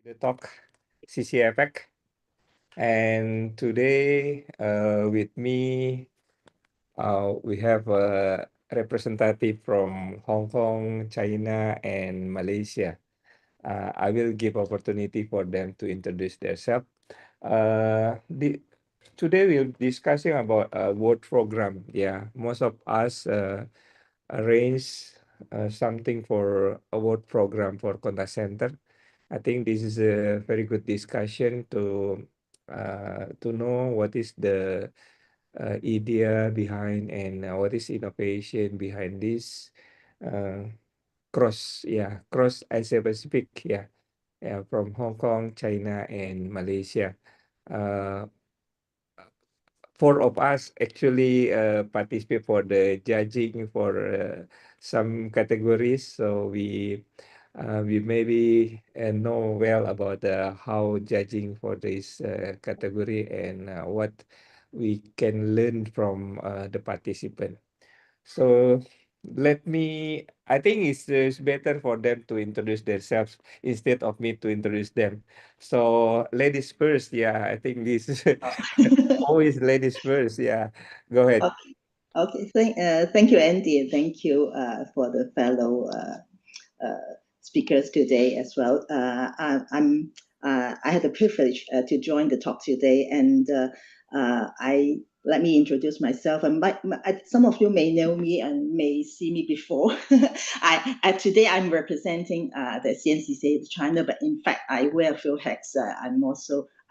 the talk CCA pack. And today with me, we have a representative from Hong Kong, China, and Malaysia. I will give opportunity for them to introduce themselves. Today we're discussing about a work program. Yeah, most of us arrange something for a work program for contact center. I think this is a very good discussion to know what is the idea behind and what is innovation behind this uh, cross Asia Pacific, from Hong Kong, China, and Malaysia. Uh, Four of us actually participate for the judging for some categories, so we maybe know well about how judging for this category and what we can learn from the participant. So I think it's better for them to introduce themselves instead of me to introduce them. So ladies first, yeah, I think this is always ladies first, yeah. Go ahead. Okay. Thank you, Andy, and thank you for the fellow speakers today as well. I had the privilege to join the talk today, and let me introduce myself. And some of you may know me and may see me before. Today I'm representing the CNCCA China, but in fact I wear a few hats.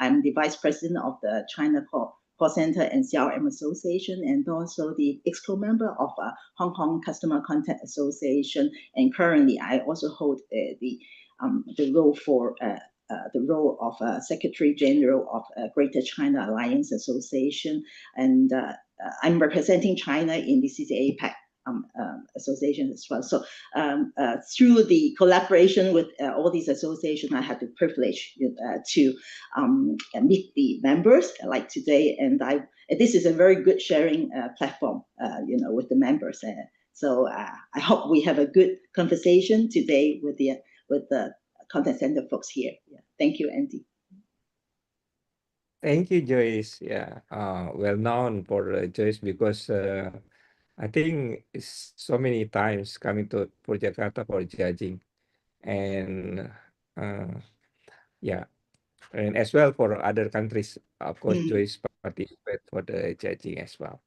I'm the vice president of the China Call Center and CRM Association, and also the EXCO member of Hong Kong Customer Contact Association. And currently, I also hold the role of Secretary General of Greater China Alliance Association, and I'm representing China in the CCA PAC association as well. So through the collaboration with all these associations, I had the privilege to meet the members like today, and this is a very good sharing platform, with the members. So I hope we have a good conversation today with the contact center folks here. Yeah. Thank you, Andy. Thank you, Joyce. Yeah, well known for Joyce because I think it's so many times coming to for Jakarta for judging, and uh, yeah, and as well for other countries. Of course, Joyce participate for the judging as well.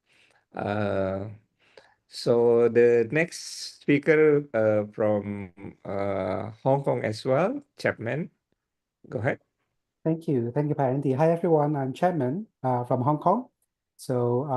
Uh, so the next speaker from Hong Kong as well, Chapman. Go ahead. Thank you, Andy. Hi, everyone. I'm Chapman from Hong Kong. So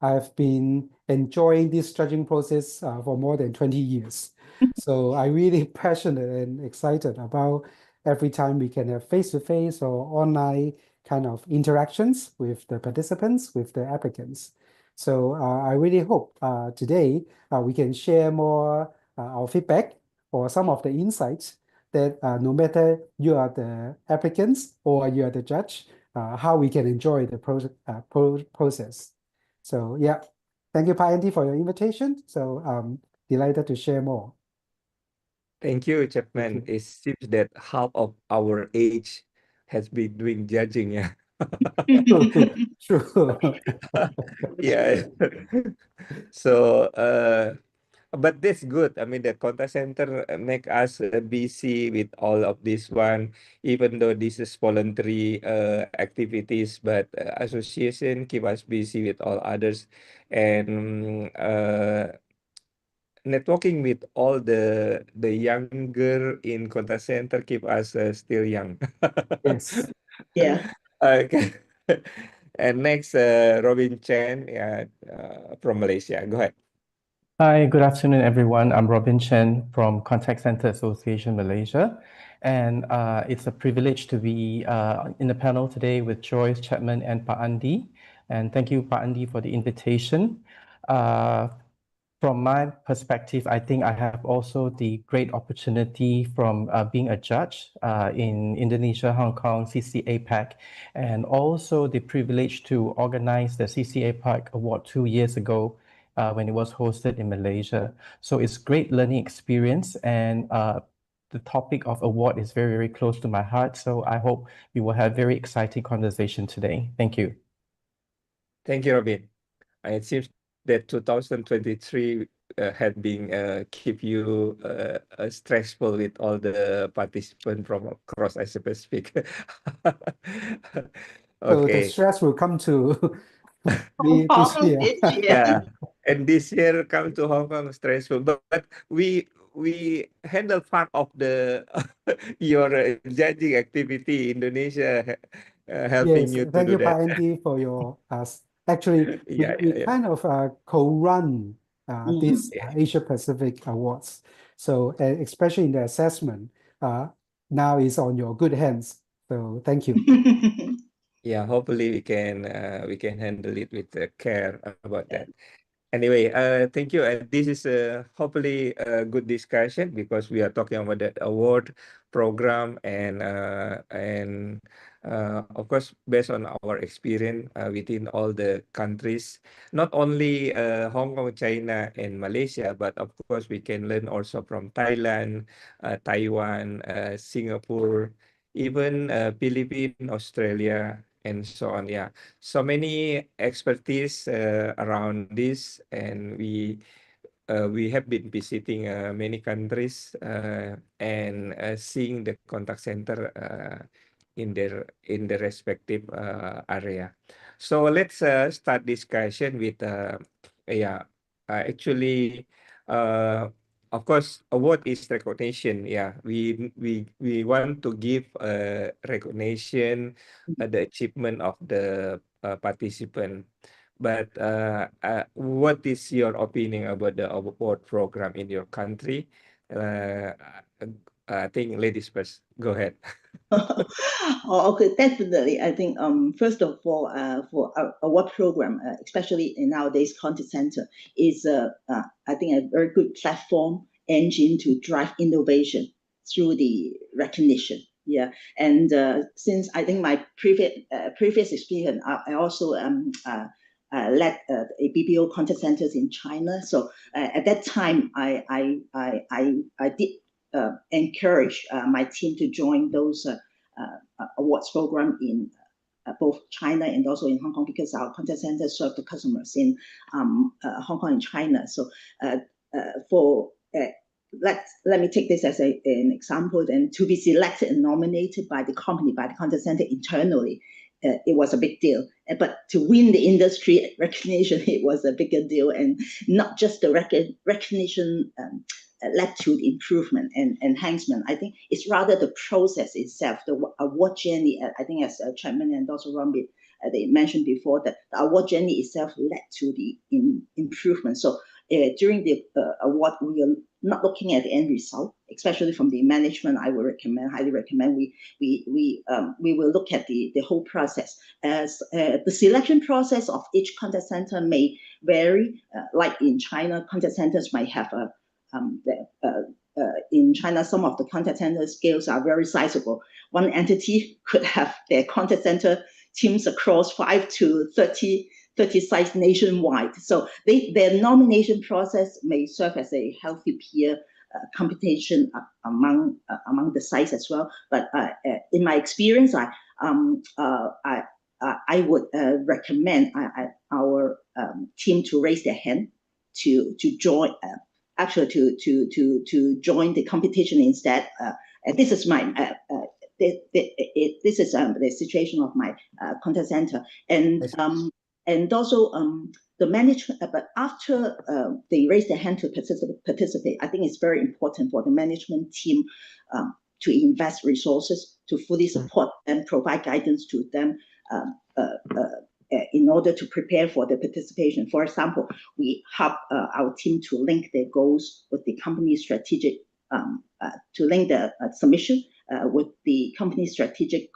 I've been enjoying this judging process for more than 20 years. So I'm really passionate and excited about every time we can have face-to-face or online kind of interactions with the participants, with the applicants. So I really hope today we can share more our feedback or some of the insights that no matter you are the applicants or you are the judge, how we can enjoy the process. So yeah, thank you, Andy, for your invitation. So delighted to share more. Thank you, Chapman. It seems that half of our age has been doing judging, yeah. True. Yeah. So, but that's good. I mean, the contact center make us busy with all of this one, even though this is voluntary activities, but association keep us busy with all others, and networking with all the younger in contact center keep us still young. Yes. Yeah. Okay. And next, Robin Chen, from Malaysia. Go ahead. Hi, good afternoon, everyone. I'm Robin Chen from Contact Center Association Malaysia. And it's a privilege to be in the panel today with Joyce, Chapman, and Andi. And thank you, Andi, for the invitation. From my perspective, I think I have also the great opportunity from being a judge in Indonesia, Hong Kong, CCA PAC, and also the privilege to organize the CCA PAC Award 2 years ago when it was hosted in Malaysia. So it's great learning experience, and the topic of award is very, very close to my heart. So I hope we will have very exciting conversation today. Thank you. Thank you, Robin. It seems that 2023 had been keep you stressful with all the participants from across Asia Pacific. So the Okay. stress will come to Hong me this Kong year. this year. Yeah, and this year come to Hong Kong stressful, but we handle part of the your judging activity Indonesia helping Yes, you to thank do you, that. Andy, for your actually Yeah, we yeah, kind of co-run this yeah. Asia Pacific Awards. So especially in the assessment, now is on your good hands. So thank you. Yeah, hopefully we can handle it with care about that. Anyway, thank you. And this is hopefully a good discussion because we are talking about that award program and of course based on our experience within all the countries, not only Hong Kong, China, and Malaysia, but of course we can learn also from Thailand, Taiwan, Singapore, even Philippines, Australia, and so on. Yeah, so many expertise around this, and we have been visiting many countries and seeing the contact center in their respective area. So let's start discussion with yeah actually uh, of course award is recognition. Yeah, we want to give recognition the achievement of the participant. But what is your opinion about the award program in your country? Uh, I think ladies first. Go ahead. Oh, okay, definitely. I think first of all, for our program, especially in nowadays contact center, is I think a very good platform engine to drive innovation through the recognition. Yeah, and since I think my previous experience, I also led a BPO contact centers in China. So at that time, I did encourage my team to join those awards program in both China and also in Hong Kong because our contact center serve the customers in Hong Kong and China. So for let me take this as an example. Then to be selected and nominated by the company, by the contact center internally, it was a big deal. But to win the industry recognition, it was a bigger deal, and not just the recognition led to the improvement and enhancement. I think it's rather the process itself, the award journey. I think as Chapman and also Rombi, they mentioned before, that the award journey itself led to the improvement. So during the award, we are not looking at the end result, especially from the management. I would highly recommend we will look at the whole process. As the selection process of each contact center may vary. Like in China, contact centers might have a in China, some of the contact center scales are very sizable. One entity could have their contact center teams across 5 to 30 sites nationwide. So their nomination process may serve as a healthy peer competition among the sites as well. But in my experience, I would recommend our team to raise their hand to join. Actually, to join the competition instead. And this is my this is the situation of my contact center, and also the management. But after they raise their hand to participate, I think it's very important for the management team to invest resources to fully support and provide guidance to them. In order to prepare for the participation. For example, we help our team to link their goals with the company's strategic, to link the submission with the company's strategic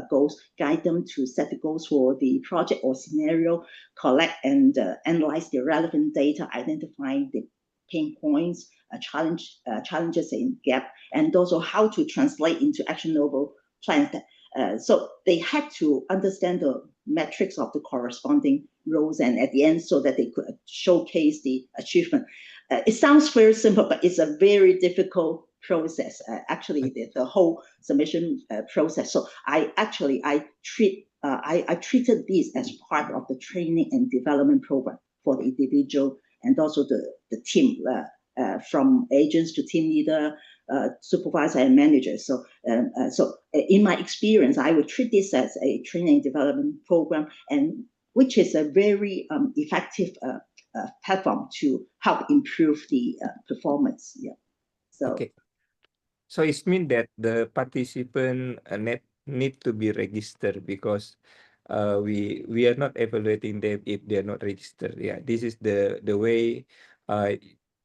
goals, guide them to set the goals for the project or scenario, collect and analyze the relevant data, identifying the pain points, challenges and gap, and also how to translate into actionable plans. So they had to understand the metrics of the corresponding roles, and at the end, so that they could showcase the achievement. It sounds very simple, but it's a very difficult process, actually the whole submission process. So I treated this as part of the training and development program for the individual and also the team, from agents to team leader, supervisor and manager. So in my experience, I would treat this as a training and development program, and which is a very effective platform to help improve the performance. Yeah. So. Okay. So it means that the participant need to be registered because we are not evaluating them if they are not registered. Yeah, this is the way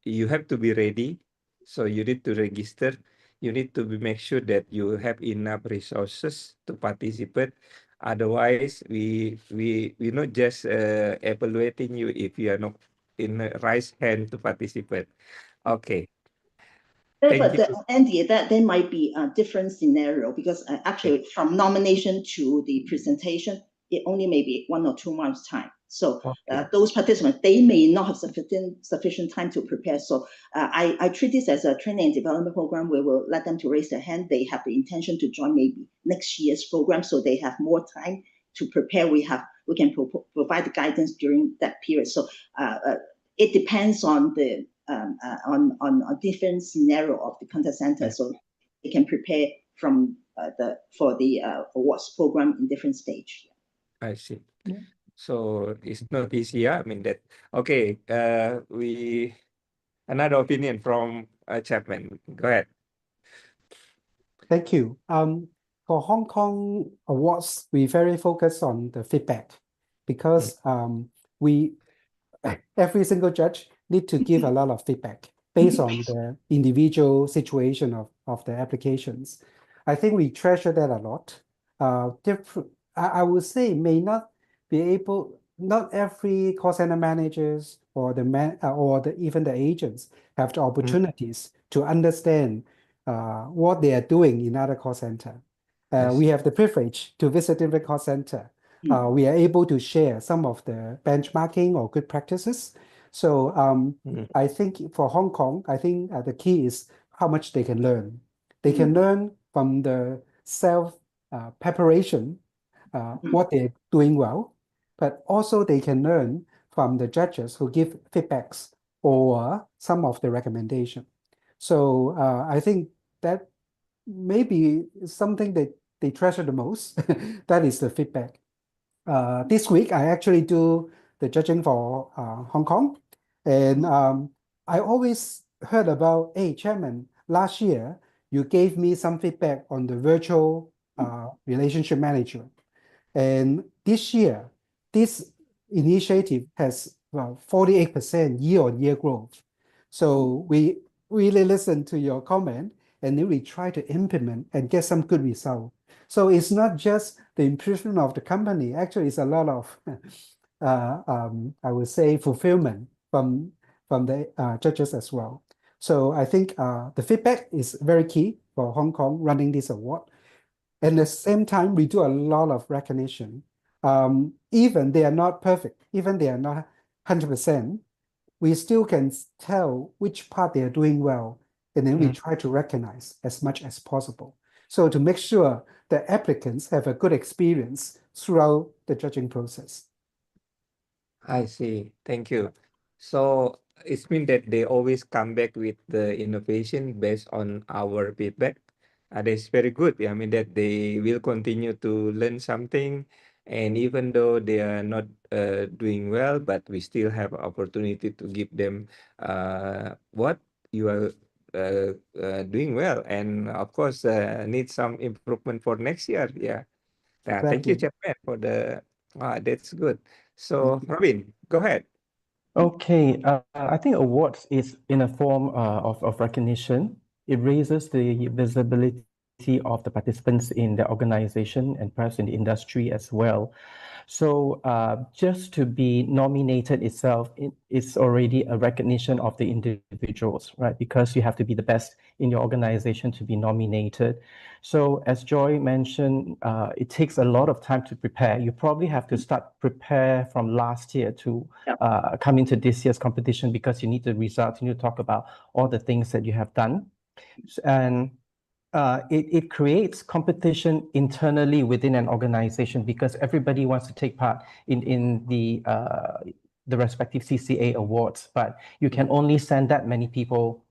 you have to be ready. So you need to register. You need to make sure that you have enough resources to participate. Otherwise, we not just evaluating you if you are not in the right hand to participate. Okay. Thank But you. Andy, that there might be a different scenario because actually from nomination to the presentation, it only may be 1 or 2 months time. So those participants, they may not have sufficient time to prepare. So I treat this as a training and development program. We will let them to raise their hand. They have the intention to join maybe next year's program, so they have more time to prepare. We can provide the guidance during that period. So it depends on the on a different scenario of the contact center, so they can prepare from for the awards program in different stage. I see. So it's not easy. Yeah, I mean that. Okay. We another opinion from Chapman. Go ahead. Thank you. For Hong Kong awards, we very focus on the feedback because we every single judge need to give a lot of feedback based on the individual situation of the applications. I think we treasure that a lot. I would say may not be able, not every call center managers or even the agents have the opportunities to understand what they are doing in other call center. We have the privilege to visit different call center. We are able to share some of the benchmarking or good practices. So I think for Hong Kong, I think the key is how much they can learn. They can learn from the self preparation, what they're doing well, but also they can learn from the judges who give feedbacks or some of the recommendation. So I think that maybe something that they treasure the most, that is the feedback. This week, I actually do the judging for Hong Kong. And I always heard about, hey, Chairman, last year, you gave me some feedback on the virtual relationship manager. And this year, this initiative has 48% year-on-year growth. So we really listen to your comment, and then we try to implement and get some good result. So it's not just the improvement of the company. Actually, it's a lot of, I would say, fulfillment from the judges as well. So I think the feedback is very key for Hong Kong running this award. And at the same time, we do a lot of recognition. Even they are not perfect, even they are not 100%, we still can tell which part they are doing well, and then we try to recognize as much as possible. So to make sure that applicants have a good experience throughout the judging process. I see. Thank you. So it means that they always come back with the innovation based on our feedback. That's very good. I mean that they will continue to learn something, and even though they are not doing well, but we still have opportunity to give them what you are doing well, and of course need some improvement for next year. Yeah. Thank you, Chapman, for the. That's good. So Robin, go ahead. Okay, I think awards is in a form of recognition. It raises the visibility of the participants in the organization and perhaps in the industry as well. So just to be nominated itself is already a recognition of the individuals, right? Because you have to be the best in your organization to be nominated. So as Joy mentioned, it takes a lot of time to prepare. You probably have to start prepare from last year to come into this year's competition because you need the results. You need to talk about all the things that you have done. And it creates competition internally within an organization because everybody wants to take part in the respective CCA awards, but you can only send that many people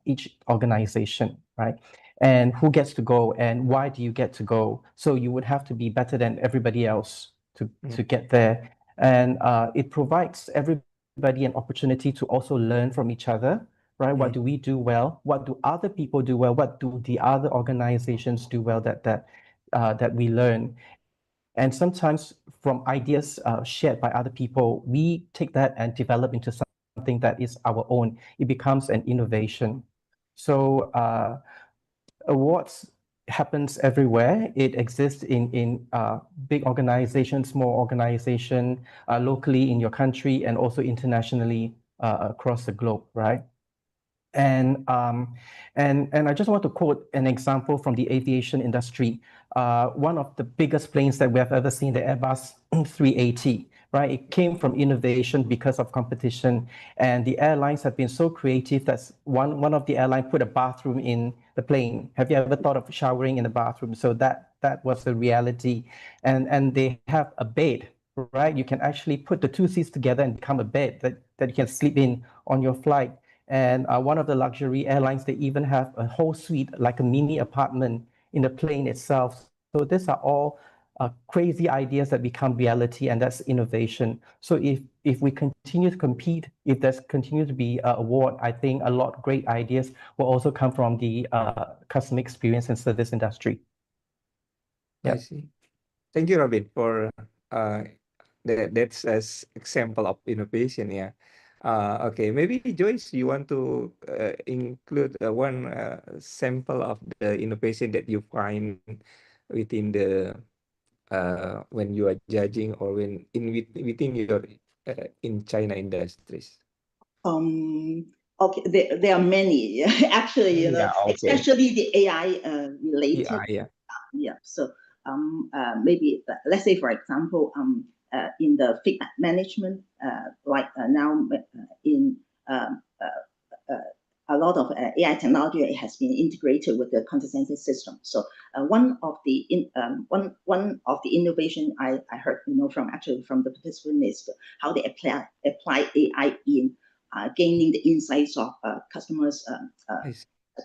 each organization, right? And who gets to go and why do you get to go? So you would have to be better than everybody else to get there. And it provides everybody an opportunity to also learn from each other, right? What do we do well? What do other people do well? What do the other organizations do well that we learn? And sometimes from ideas shared by other people, we take that and develop into something that is our own. It becomes an innovation. So awards happens everywhere. It exists in big organizations, small organization, locally in your country, and also internationally across the globe, right? And I just want to quote an example from the aviation industry. One of the biggest planes that we have ever seen, the Airbus 380, right? It came from innovation because of competition, and the airlines have been so creative that one of the airlines put a bathroom in the plane. Have you ever thought of showering in the bathroom? So that was the reality, and they have a bed, right? You can actually put the two seats together and become a bed that you can sleep in on your flight. And one of the luxury airlines, they even have a whole suite, like a mini apartment in the plane itself. So these are all crazy ideas that become reality, and that's innovation. So if we continue to compete, if there's continue to be an award, I think a lot of great ideas will also come from the customer experience and service industry. I see. Thank you, Robin, for that's as example of innovation. Yeah. Okay, maybe Joyce, you want to include one sample of the innovation that you find within the when you are judging or when within your in China industries. Okay, there are many actually, Yeah, okay. especially the AI related. Yeah. Yeah. So maybe let's say, for example, in the feedback management, like now in a lot of AI technology has been integrated with the contact center system. So one of the innovation I heard from the participant is how they apply AI in gaining the insights of customers'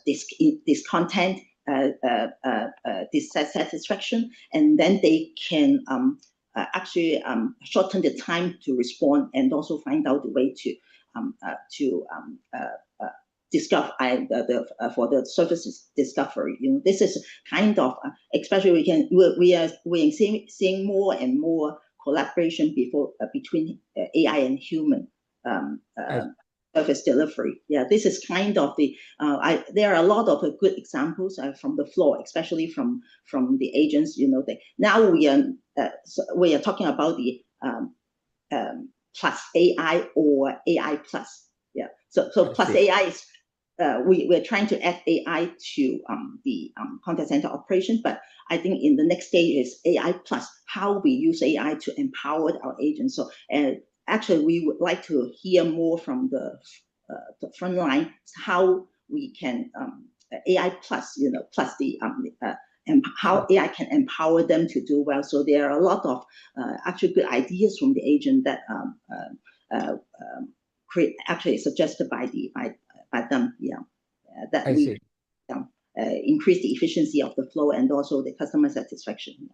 this content, dissatisfaction, and then they can actually shorten the time to respond and also find out the way to discover for the services discovery. This is kind of especially we are seeing more and more collaboration between AI and human service delivery. Yeah, this is kind of the there are a lot of good examples from the floor, especially from the agents. Now we are talking about the plus AI or AI plus. Yeah, so plus AI is we're trying to add AI to the contact center operation, but I think in the next stage is AI plus, how we use AI to empower our agents. So actually, we would like to hear more from the front line how we can AI plus, plus the how AI can empower them to do well. So there are a lot of actually good ideas from the agent that actually suggested by them. Yeah, that we increase the efficiency of the flow and also the customer satisfaction.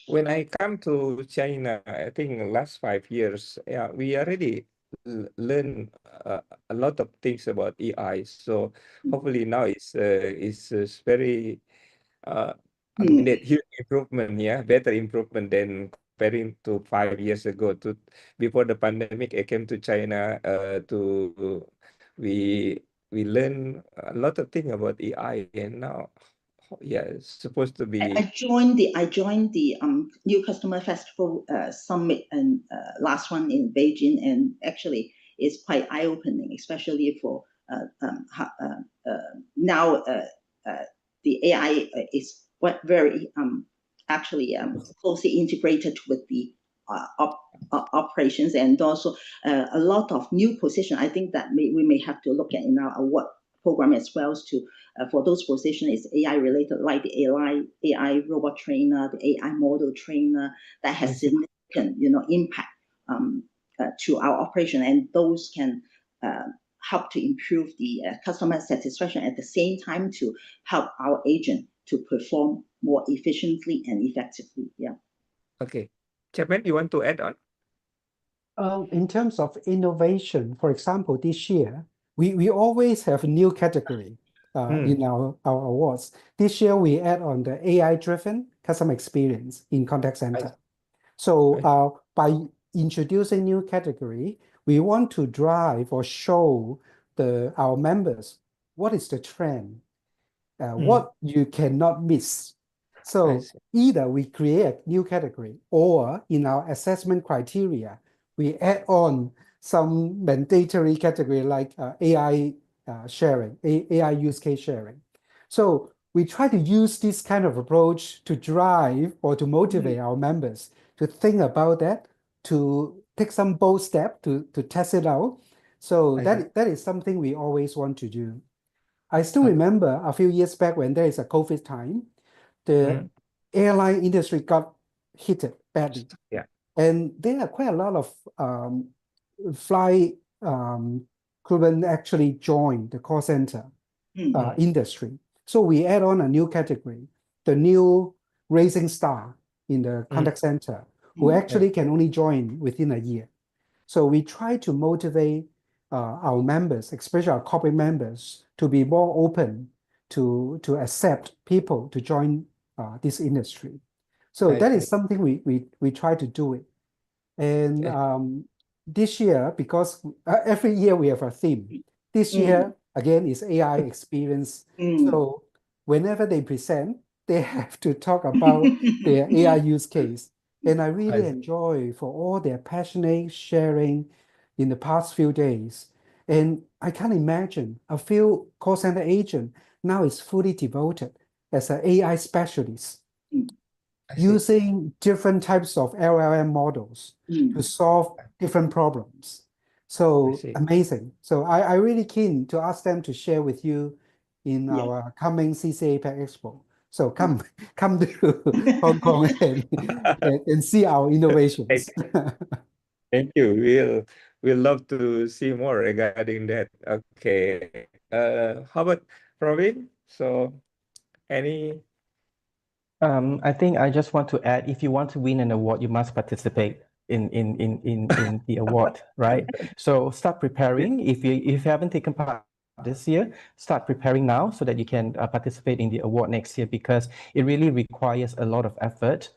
When I come to China, I think last 5 years, we already learn a lot of things about AI. So hopefully now it's very I mean that huge improvement, better improvement than comparing to 5 years ago. To before the pandemic, I came to China we learn a lot of things about AI, and now it's supposed to be. I joined the New Customer Festival Summit and last one in Beijing, and actually it's quite eye-opening, especially for now the AI is very actually closely integrated with the operations, and also a lot of new position. I think that we may have to look at in our award program as well to for those positions is AI related, like the AI robot trainer, the AI model trainer that has significant impact to our operation, and those can help to improve the customer satisfaction at the same time to help our agent to perform more efficiently and effectively. Yeah. Okay. Chapman, you want to add on? In terms of innovation, for example, this year, we always have a new category in our awards. This year, we add on the AI-driven customer experience in contact center. So by introducing new category, we want to drive or show our members what is the trend, what you cannot miss. So either we create a new category, or in our assessment criteria, we add on some mandatory category like AI sharing, AI use case sharing. So we try to use this kind of approach to drive or to motivate our members to think about that, to take some bold step to test it out. So that is something we always want to do. I still remember a few years back when there is a COVID time, the airline industry got hit badly. Yeah. And there are quite a lot of flight couldn't actually join the call center industry. So we add on a new category, the new rising star in the contact center, who actually can only join within a year. So we try to motivate our members, especially our corporate members, to be more open to accept people to join this industry. So that is something we try to do it. And this year, because every year we have a theme, this year, again, is AI experience. So whenever they present, they have to talk about their AI use case. And I really enjoy for all their passionate sharing in the past few days. And I can't imagine a few call center agent now is fully devoted as an AI specialist, using different types of LLM models to solve different problems. So amazing. So I really keen to ask them to share with you in our coming CCA APAC Expo. So come to Hong Kong and see our innovations. Thank you. We'll love to see more regarding that. Okay. How about Robin? So any? I think I just want to add, if you want to win an award, you must participate in the award, right? So start preparing. If you haven't taken part this year, start preparing now so that you can participate in the award next year, because it really requires a lot of effort.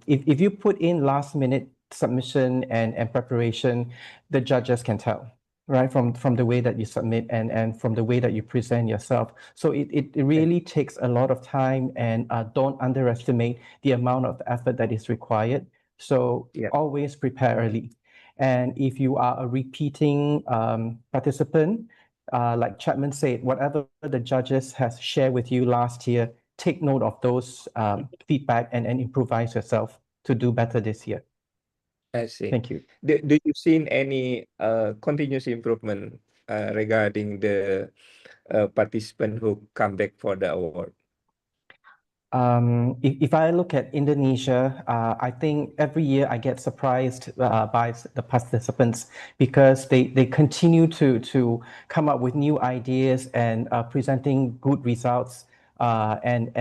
If you put in last minute submission and preparation, the judges can tell, right, from the way that you submit and from the way that you present yourself. So it really takes a lot of time, and don't underestimate the amount of effort that is required. So always prepare early. And if you are a repeating participant, like Chapman said, whatever the judges has shared with you last year, take note of those feedback and improvise yourself to do better this year. I see. Thank you. Do you see any continuous improvement regarding the participant who come back for the award? If I look at Indonesia, I think every year I get surprised by the participants, because they continue to come up with new ideas and presenting good results, and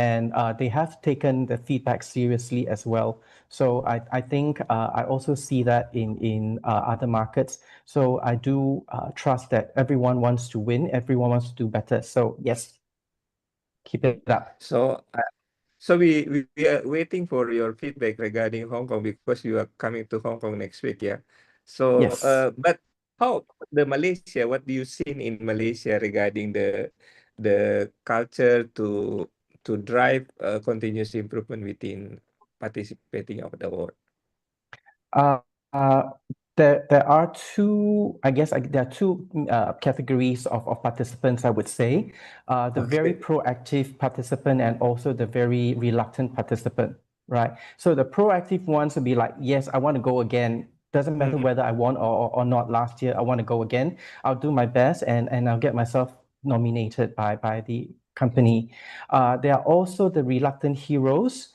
they have taken the feedback seriously as well. So I think I also see that in other markets. So I do trust that everyone wants to win, everyone wants to do better. So yes, keep it up. So we are waiting for your feedback regarding Hong Kong, because you are coming to Hong Kong next week, yeah. So Yes. But how the Malaysia? What do you see in Malaysia regarding the culture to drive continuous improvement within participating of the award? There are two, I guess, there are two categories of participants, I would say. The very proactive participant and also the very reluctant participant, right? So the proactive ones will be like, yes, I want to go again. Doesn't matter whether I won or not last year, I want to go again. I'll do my best and I'll get myself nominated by the company. There are also the reluctant heroes.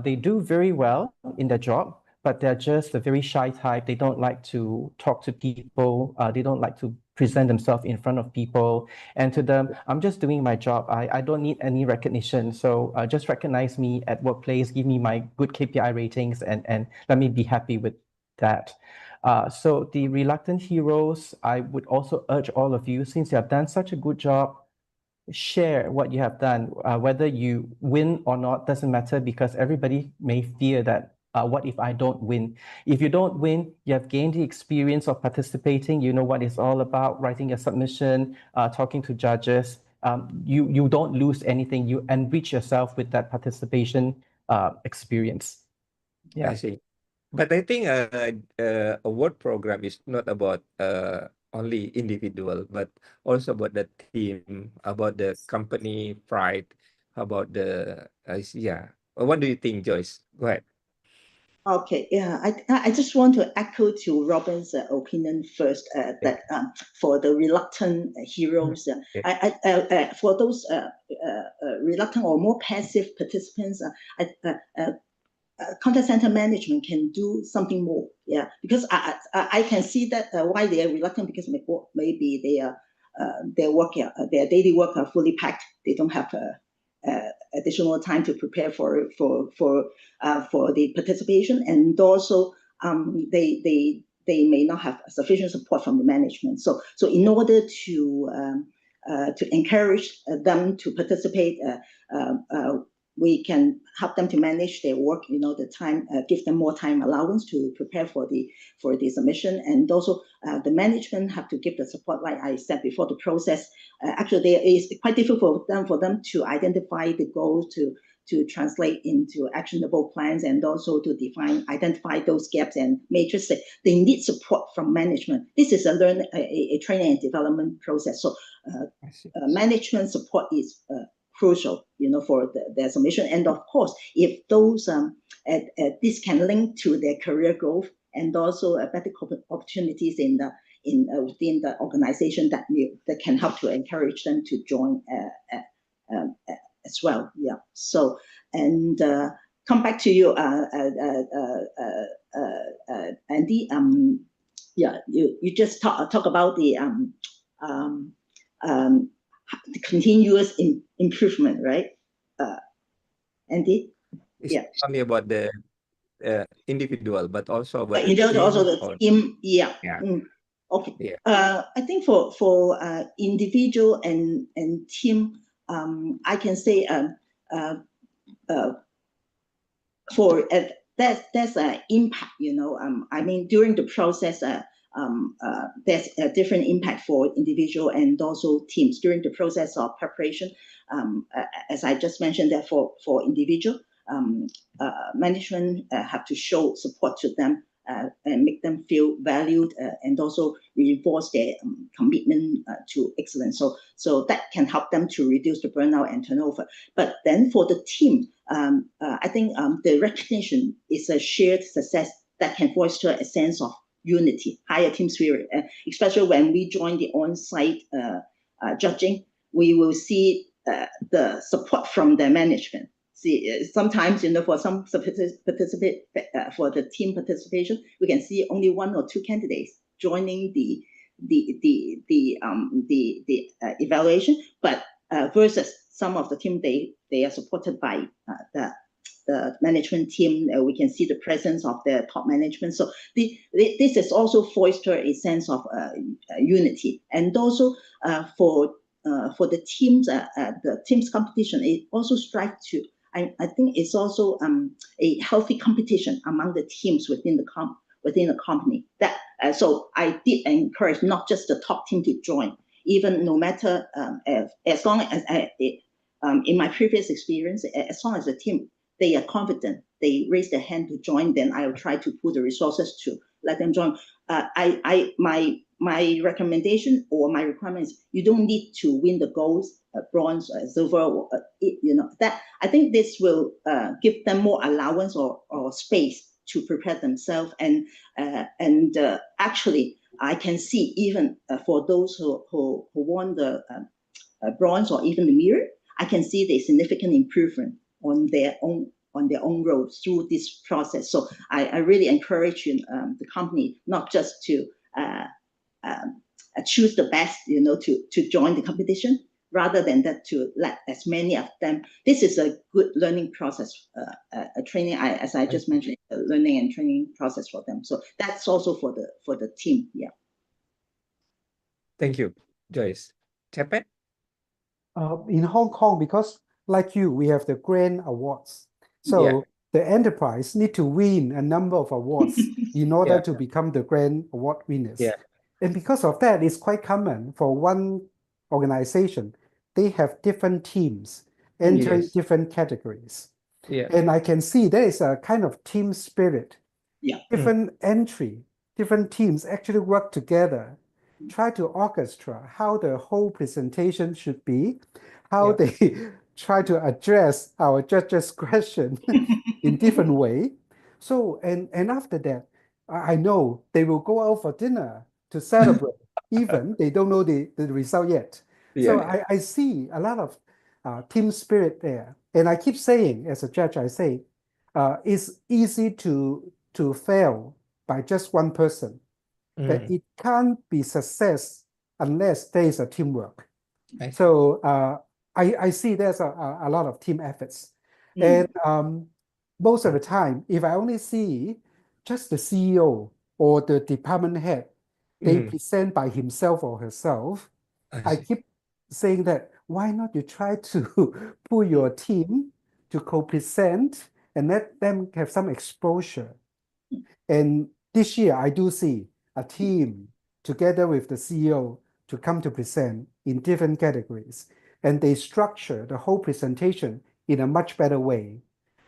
They do very well in their job, but they're just a very shy type. They don't like to talk to people. They don't like to present themselves in front of people. And to them, I'm just doing my job. I don't need any recognition. So just recognize me at workplace, give me my good KPI ratings, and let me be happy with that. So the reluctant heroes, I would also urge all of you, since you have done such a good job, share what you have done. Whether you win or not doesn't matter, because everybody may fear that, what if I don't win? If you don't win, you have gained the experience of participating. You know what it's all about, writing a submission, talking to judges. You don't lose anything. You enrich yourself with that participation experience. Yeah. I see. But I think award program is not about only individual, but also about the team, about the company pride, about the yeah. What do you think, Joyce? Go ahead. Okay, yeah, I just want to echo to Robin's opinion first, that for the reluctant heroes, for those reluctant or more passive participants, contact center management can do something more. Yeah, because I can see that why they are reluctant, because maybe their daily work are fully packed. They don't have additional time to prepare for the participation, and also they may not have sufficient support from the management. So in order to encourage them to participate, we can help them to manage their work. The time, give them more time allowance to prepare for the submission, and also the management have to give the support. Like I said before, the process actually it's quite difficult for them to identify the goals, to translate into actionable plans, and also to identify those gaps and matrices. They need support from management. This is a training and development process. So management support is crucial, for their submission. And of course, if those this can link to their career growth, and also better opportunities within the organization, that can help to encourage them to join as well. Yeah. So, and come back to you, Andy. Yeah, you just talk about the continuous improvement, right, Andy? It's only about the individual, but also about But the team. Also the team. Yeah. Yeah. Okay. Yeah. I think for individual and team, I can say for there's an impact. I mean, during the process, there's a different impact for individual and also teams during the process of preparation. As I just mentioned, that for individual, management have to show support to them and make them feel valued, and also reinforce their commitment to excellence. So that can help them to reduce the burnout and turnover. But then for the team, I think the recognition is a shared success that can foster a sense of unity, higher team spirit, especially when we join the on-site judging. We will see the support from the management. See, sometimes for some participate for the team participation, we can see only one or two candidates joining the evaluation, but versus some of the team, they are supported by the management team. We can see the presence of the top management. So this is also foster a sense of unity, and also for the teams, the teams competition, it also strives to. I think it's also a healthy competition among the teams within the company. That so I did encourage not just the top team to join, even no matter as long as in my previous experience, as long as the team, they are confident, they raise their hand to join, then I will try to put the resources to let them join. My recommendation or my requirement is you don't need to win the gold, bronze, silver. That I think this will give them more allowance or space to prepare themselves. And actually, I can see even for those who won the bronze or even the mirror, I can see the significant improvement on their own roles through this process. So I really encourage you, the company, not just to choose the best, to join the competition, rather than that to let as many of them. This is a good learning process, a training. As I just mentioned, a learning and training process for them. So that's also for the team. Yeah. Thank you, Joyce. Chapman? In Hong Kong, because like you, we have the grand awards. So the enterprise need to win a number of awards in order to become the grand award winners. Yeah. And because of that, it's quite common for one organization. They have different teams entering different categories. Yeah. And I can see there is a kind of team spirit. Yeah. Different different teams actually work together, try to orchestrate how the whole presentation should be, how they try to address our judges' question in different way. So, and after that, I know they will go out for dinner to celebrate, even they don't know the result yet. So I see a lot of team spirit there. And I keep saying, as a judge, I say, it's easy to fail by just one person, but it can't be success unless there is a teamwork. So I see there's a lot of team efforts. And most of the time, if I only see just the CEO or the department head, they present by himself or herself, I keep saying that, why not you try to pull your team to co-present and let them have some exposure. And this year, I do see a team together with the CEO to come to present in different categories. And they structure the whole presentation in a much better way.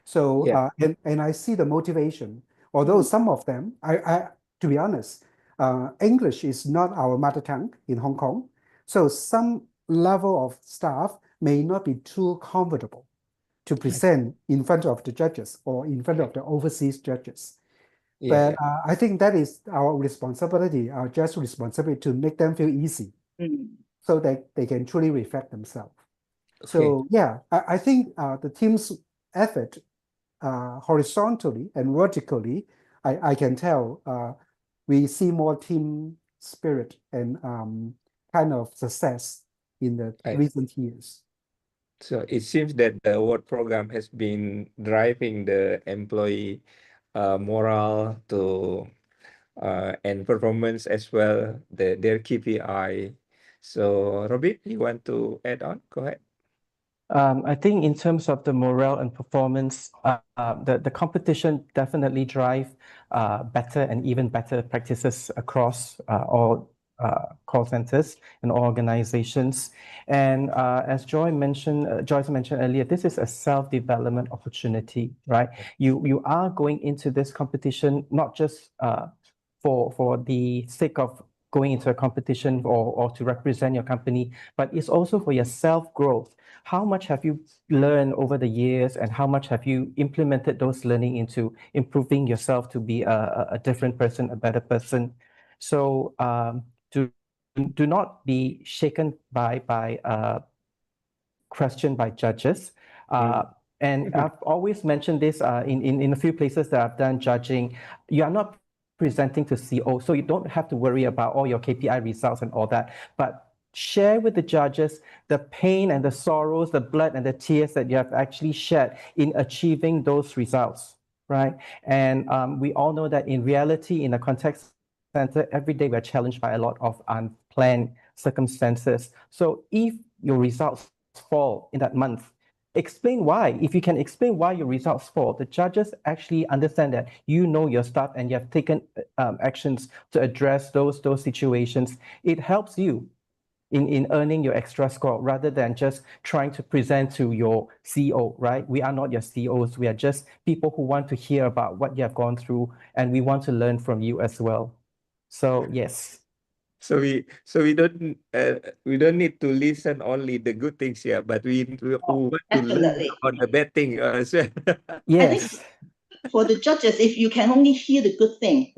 So, and I see the motivation, although some of them, to be honest, English is not our mother tongue in Hong Kong. So some level of staff may not be too comfortable to present in front of the judges or in front of the overseas judges. But I think that is our responsibility, our just responsibility to make them feel easy so that they can truly reflect themselves. So yeah, I think the team's effort horizontally and vertically, I can tell we see more team spirit and kind of success in the recent years. So it seems that the award program has been driving the employee morale to and performance as well, their KPI. So Robin, you want to add on? Go ahead. I think in terms of the morale and performance, the competition definitely drive better and even better practices across all call centers and organizations. And as Joyce mentioned earlier, this is a self-development opportunity, right? You are going into this competition not just for the sake of going into a competition or to represent your company, but it's also for your self-growth. How much have you learned over the years, and how much have you implemented those learning into improving yourself to be a different person, a better person? So do not be shaken by question by judges. And I've always mentioned this in a few places that I've done judging. You are not presenting to CEO, so you don't have to worry about all your KPI results and all that. But share with the judges the pain and the sorrows, the blood and the tears that you have actually shed in achieving those results, right? And we all know that in reality, in a contact center, every day we're challenged by a lot of unplanned circumstances. So if your results fall in that month, explain why. If you can explain why your results fall, the judges actually understand that you know your stuff and you have taken actions to address those situations. It helps you in earning your extra score rather than just trying to present to your CEO, right? We are not your CEOs. We are just people who want to hear about what you have gone through, and we want to learn from you as well. So yes. So we don't need to listen only the good things here, but we want to learn about the bad thing as well. Yes. For the judges, if you can only hear the good thing,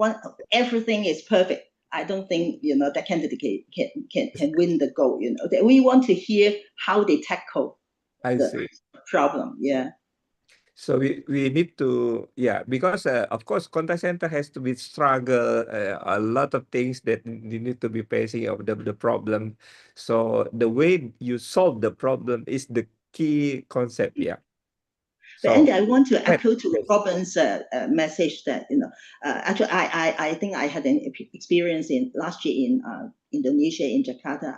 everything is perfect. I don't think that candidate can win the goal. We want to hear how they tackle I the see. problem. Yeah. So we need to, yeah, because of course contact center has to be struggle, a lot of things that you need to be facing of the problem. So the way you solve the problem is the key concept. Yeah. But Andy, So I want to that, echo to yes, Robin's message that actually I think I had an experience in last year in Indonesia, in Jakarta.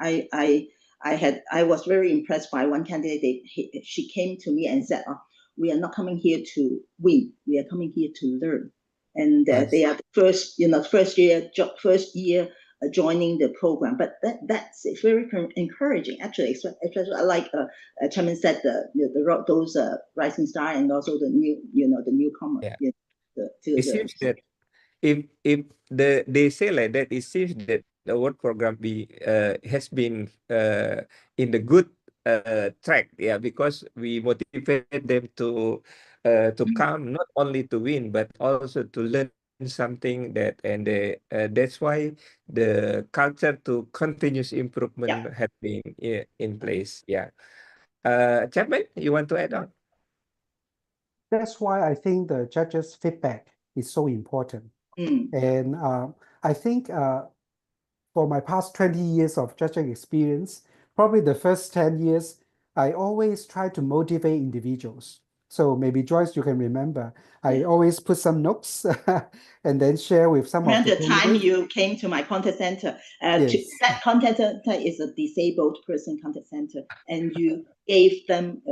I was very impressed by one candidate. She came to me and said, "We are not coming here to win. We are coming here to learn." And they are the first year joining the program. But that's very encouraging, actually. Especially like Chapman said, those rising star and also the newcomer. yeah. To It seems that if they say like that, it seems that the work program has been in the good track, yeah, because we motivate them to come not only to win but also to learn something that's why the culture to continuous yeah. improvement has been in place. Yeah. Chapman, you want to add on? That's why I think the judges' feedback is so important. And I think for my past 20 years of judging experience, probably the first 10 years, I always try to motivate individuals. So maybe Joyce, you can remember, I always put some notes and then share with some of Around the the time candidates. you came to my contact center, Yes, that contact center is a disabled person contact center, and you gave them,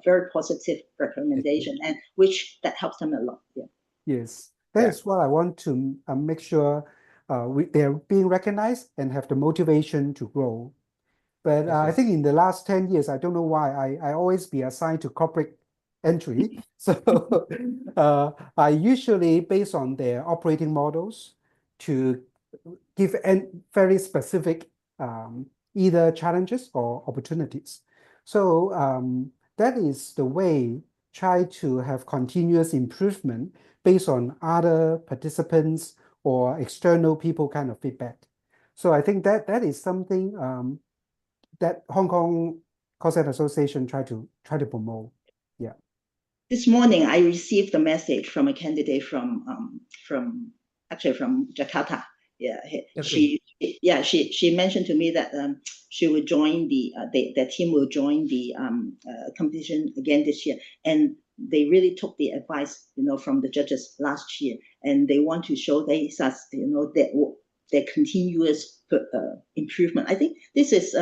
very positive recommendation, and which that helps them a lot. Yeah. yes. That Yeah. is what I want to make sure they're being recognized and have the motivation to grow. But I Okay. think in the last 10 years, I don't know why, I always be assigned to corporate entry. So I usually, based on their operating models, to give very specific either challenges or opportunities. So that is the way try to have continuous improvement based on other participants or external people kind of feedback. So I think that is something that Hong Kong Concert Association try to promote. Yeah. This morning, I received a message from a candidate from Jakarta. Yeah, Okay. she mentioned to me that she will join the team will join the competition again this year, and they really took the advice from the judges last year, and they want to show their continuous improvement. I think this is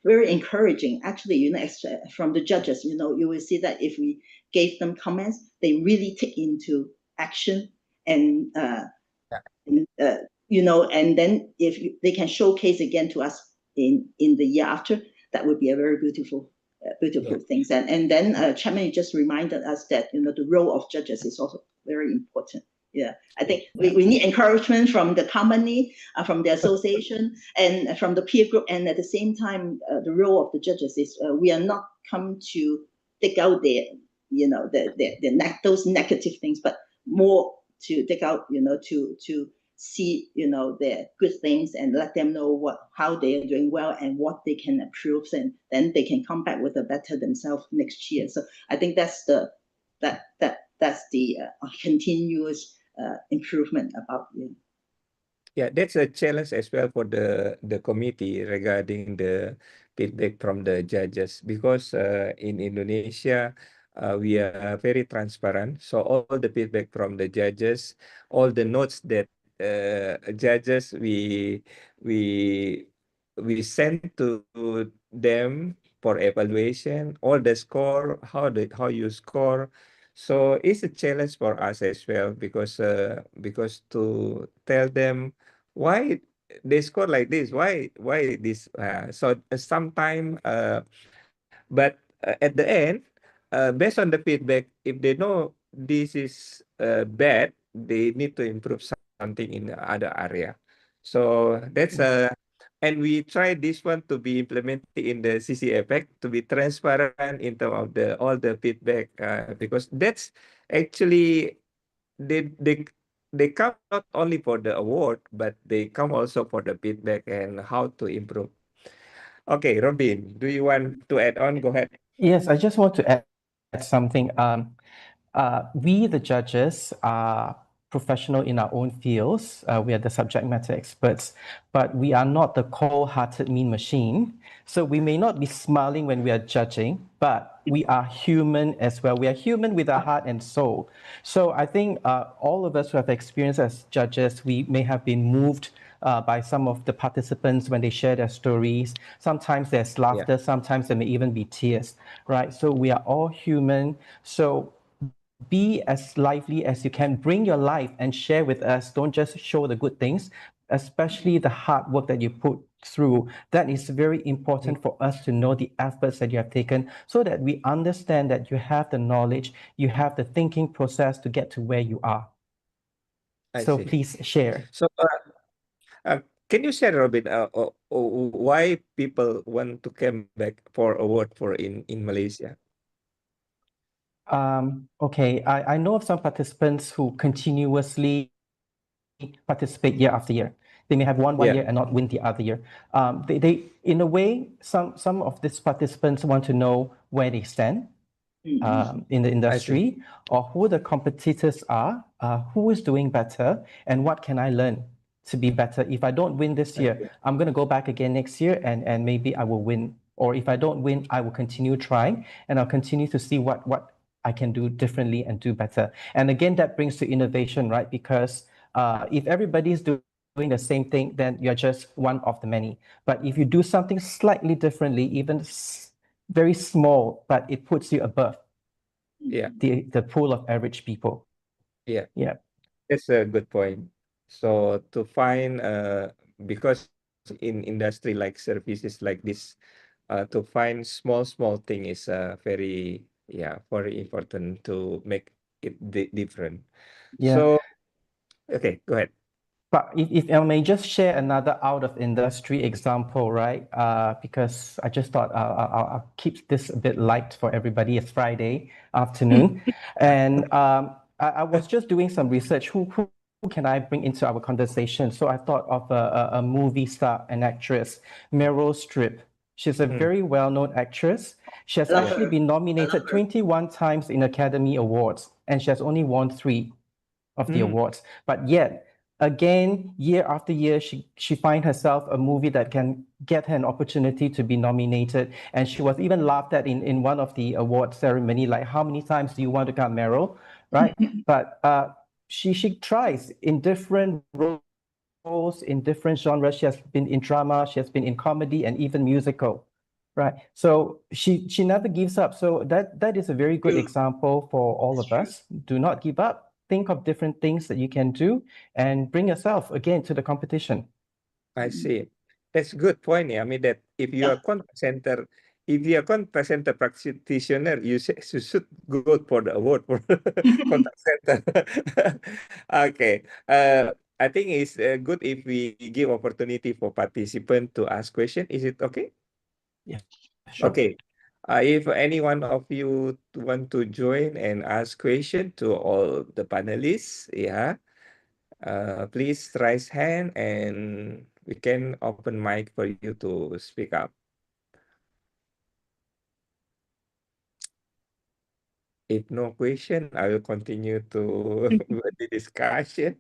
very encouraging. Actually, from the judges, you will see that if we gave them comments, they really take into action, and and then if they can showcase again to us in the year after, that would be a very beautiful things. And then Chapman just reminded us that the role of judges is also very important. Yeah, I think we need encouragement from the company, from the association, and from the peer group. And at the same time, the role of the judges is we are not come to take out those negative things, but more to take out, to see, their good things and let them know how they are doing well and what they can improve, and then they can come back with a better themselves next year. So I think that's the continuous improvement about you. Yeah, that's a challenge as well for the committee regarding the feedback from the judges, because in Indonesia we are very transparent. So all the feedback from the judges, all the notes that judges we send to them for evaluation, all the score, how you score. So it's a challenge for us as well, because to tell them why they score like this, why this, so sometime but at the end, based on the feedback, if they know this is bad, they need to improve something in the other area. So that's and we try this one to be implemented in the CCA pack, to be transparent in terms of all the feedback, because that's actually they they come not only for the award, but they come also for the feedback and how to improve. Okay, Robin, do you want to add on? Go ahead. Yes, I just want to add something. We, the judges, are professional in our own fields. We are the subject matter experts, but we are not the cold-hearted mean machine. So we may not be smiling when we are judging, but we are human as well. We are human with our heart and soul. So I think all of us who have experience as judges, we may have been moved by some of the participants when they share their stories. Sometimes there's laughter, sometimes there may even be tears, right? So we are all human. So be as lively as you can. Bring your life and share with us. Don't just show the good things, especially the hard work that you put through. That is very important for us to know the efforts that you have taken so that we understand that you have the knowledge, you have the thinking process to get to where you are. I So see. please share. So, can you share, Robin, why people want to come back for award for in Malaysia? Okay, I know of some participants who continuously participate year after year. They may have won one Yeah. year and not win the other year. They in a way, some of these participants want to know where they stand in the industry or who the competitors are, who is doing better, and what can I learn to be better. If I don't win this year, I'm going to go back again next year and maybe I will win. Or if I don't win, I will continue trying and I'll continue to see what I can do differently and do better. And again, that brings to innovation, right? Because if everybody's doing the same thing, then you're just one of the many. But if you do something slightly differently, even very small, but it puts you above the pool of average people. Yeah. Yeah. That's a good point. So to find because in industry like services like this, to find small thing is very important to make it different. Yeah. So okay, go ahead. But if I may just share another out of industry example, right? Because I just thought I'll keep this a bit light for everybody. It's Friday afternoon. And I was just doing some research. Who can I bring into our conversation? So I thought of a movie star, an actress, Meryl Streep. She's a very well-known actress. She has Love actually her. been nominated 21 times in Academy Awards, and she has only won 3 of the awards. But yet, again, year after year, she finds herself a movie that can get her an opportunity to be nominated. And she was even laughed at in one of the award ceremony, like, how many times do you want to come, Meryl? Right? But she tries in different roles, in different genres. She has been in drama, she has been in comedy and even musical. Right. So she never gives up. So that is a very good example for all of us. Do not give up. Think of different things that you can do and bring yourself again to the competition. I see. That's good point. Yeah. I mean that if you are contact center practitioner, you should go for the award for contact center. Okay. I think it's good if we give opportunity for participant to ask question. Is it okay? Yeah, sure. Okay. If any one of you want to join and ask question to all the panelists, yeah. Please raise hand and we can open mic for you to speak up. If no question, I will continue to the discussion.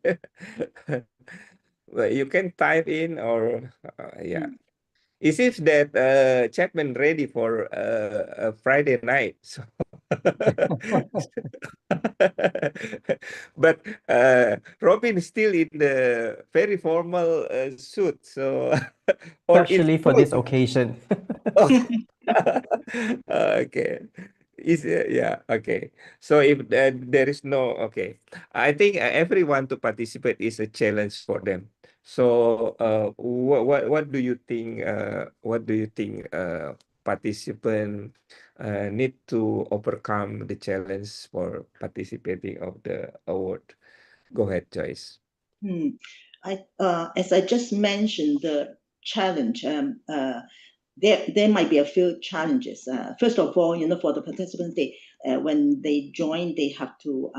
But you can type in or yeah. Is it that Chapman ready for a Friday night? So but Robin is still in the very formal suit, so or it's Especially for full. this occasion. Oh, okay. Is yeah, okay. So if there is no, okay. I think everyone to participate is a challenge for them. So what do you think participant need to overcome the challenge for participating of the award? Go ahead, Joyce. As I just mentioned, the challenge. There might be a few challenges. First of all, for the participants, when they join, they have to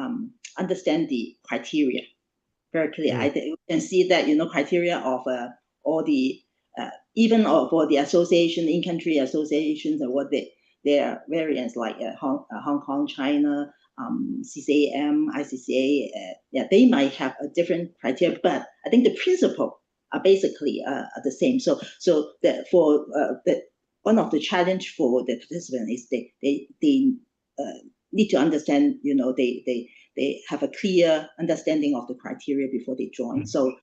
understand the criteria. very clear. I think you can see that, criteria of all the even for the association, in-country associations, and what their variants like Hong Kong, China, CCAM, ICCA, they might have a different criteria, but I think the principle are basically the same. So one of the challenge for the participants is they need to understand, they have a clear understanding of the criteria before they join. So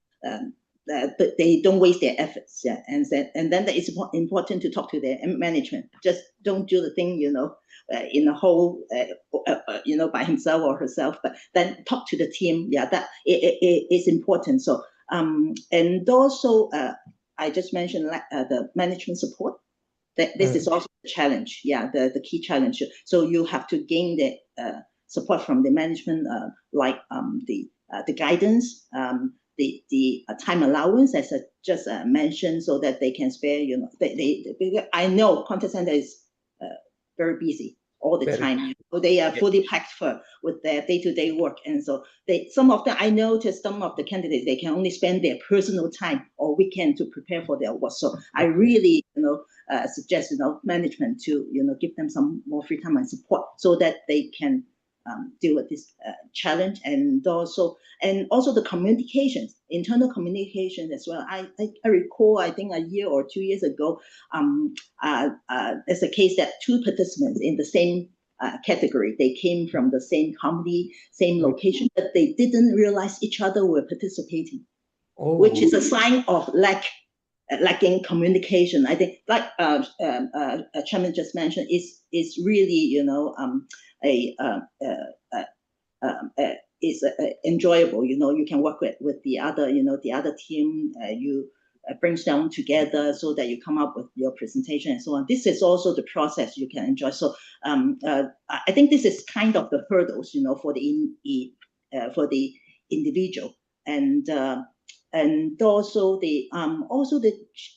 but they don't waste their efforts. Yeah, and then it's important to talk to their management. Just don't do the thing, in a whole, by himself or herself. But then talk to the team. Yeah, that it is important. So and also I just mentioned the management support. This is also the challenge. Yeah, the key challenge. So you have to gain the support from the management, like the guidance, the time allowance, as I just mentioned, so that they can spare. I know contact center is very busy all the time. So they are fully packed with their day-to-day work, and so some of them, I noticed some of the candidates, they can only spend their personal time or weekend to prepare for their work. So I really suggest management to give them some more free time and support so that they can deal with this challenge, and also the communications, internal communications as well. I recall, I think a year or 2 years ago, there's a case that two participants in the same category, they came from the same company, same location, but they didn't realize each other were participating, which is a sign of lacking communication. I think, like Chapman just mentioned, is really is enjoyable. You can work with the other the other team. You brainstorm together so that you come up with your presentation and so on. This is also the process you can enjoy. So I think this is kind of the hurdles for the individual, and also the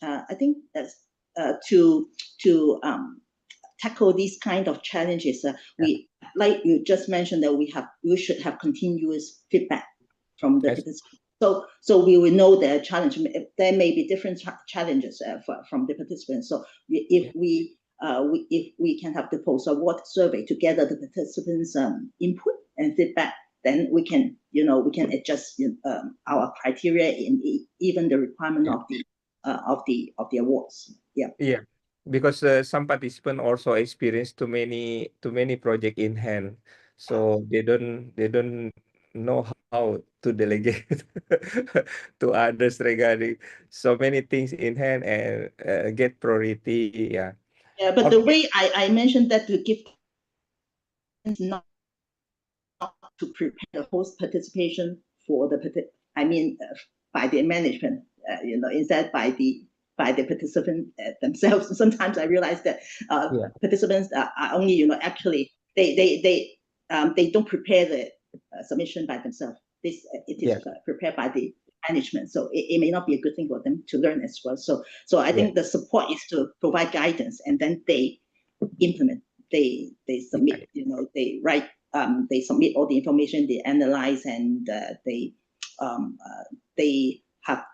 I think to tackle these kind of challenges, we, like you just mentioned, that we should have continuous feedback from the participants. So we will know the challenge. There may be different challenges from the participants. So if we can have the post-award survey to gather the participants' input and feedback, then we can adjust our criteria in even the requirement of the awards. Yeah, because some participants also experience too many project in hand, so they don't know how to delegate to others regarding so many things in hand and get priority. Yeah. Yeah, but the way I mentioned that to give not to prepare the host participation for by the management, instead by the participant themselves. Sometimes I realize that participants are only actually they don't prepare the submission by themselves. It is prepared by the management, so it may not be a good thing for them to learn as well. So I think the support is to provide guidance, and then they implement. They submit. They write. They submit all the information. They analyze, and they have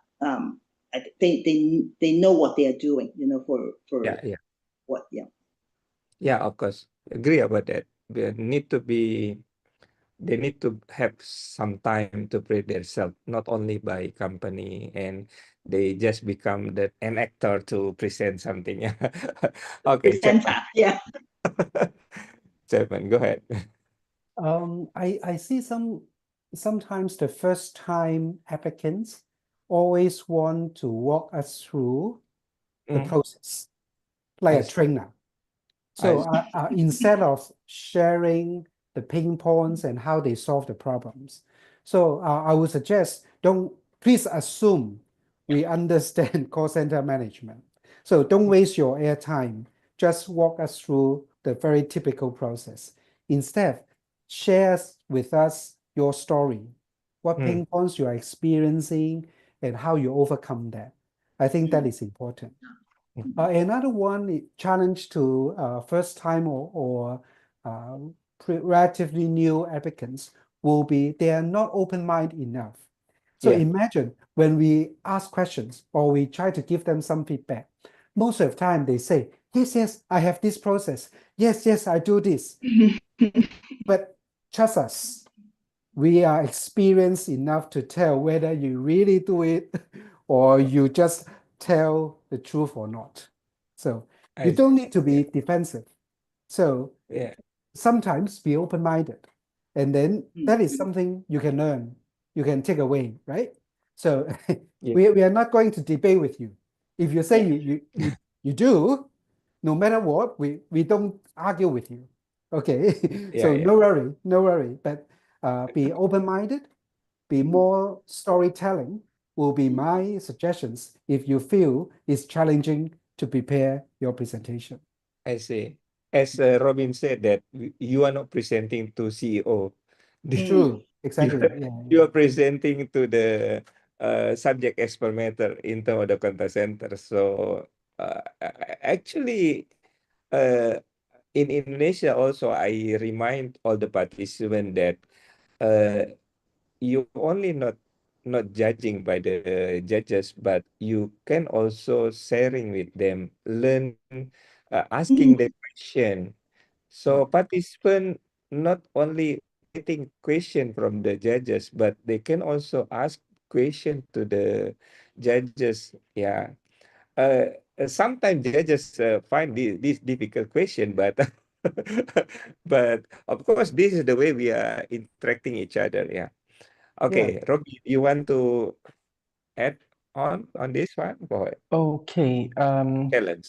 they know what they are doing. For what. Yeah, of course, agree about that. They need to have some time to prepare themselves, not only by company, and they just become an actor to present something. Yeah. Okay, Chapman. Yeah. Chapman, go ahead. I see sometimes the first time applicants always want to walk us through the process, like a trainer. So instead of sharing the pain points and how they solve the problems, so I would suggest please assume we understand call center management. So don't waste your airtime. Just walk us through the very typical process. Instead, share with us your story, what pain points you are experiencing, and how you overcome that. I think that is important. Another one challenge to first time or relatively new applicants will be they are not open-minded enough. So Yeah. imagine when we ask questions or we try to give them some feedback, most of the time they say, yes, yes, I have this process. Yes, yes, I do this. But trust us, we are experienced enough to tell whether you really do it or you just tell the truth or not. So you I don't need to yeah. be defensive. So Yeah. sometimes be open-minded. And then that is something you can learn, you can take away, right? So Yeah. we are not going to debate with you. If you say Yeah. you do, no matter what, we don't argue with you. Okay. Yeah. So Yeah. no worry, no worry. But be open-minded, be more storytelling will be my suggestions if you feel it's challenging to prepare your presentation. I see. As Robin said that you are not presenting to CEO. True, You exactly. are, Yeah, you yeah. are presenting to the subject expert matter in terms of the contact center. So actually, uh, in Indonesia also, I remind all the participants that uh, you only not judging by the judges, but you can also sharing with them, learn, asking the question. So participant not only waiting question from the judges, but they can also ask question to the judges. Yeah. Sometimes judges find this difficult question, but but of course this is the way we are interacting each other. Yeah. Yeah. Okay, Robbie, you want to add on this one? Go ahead. Okay. Challenge.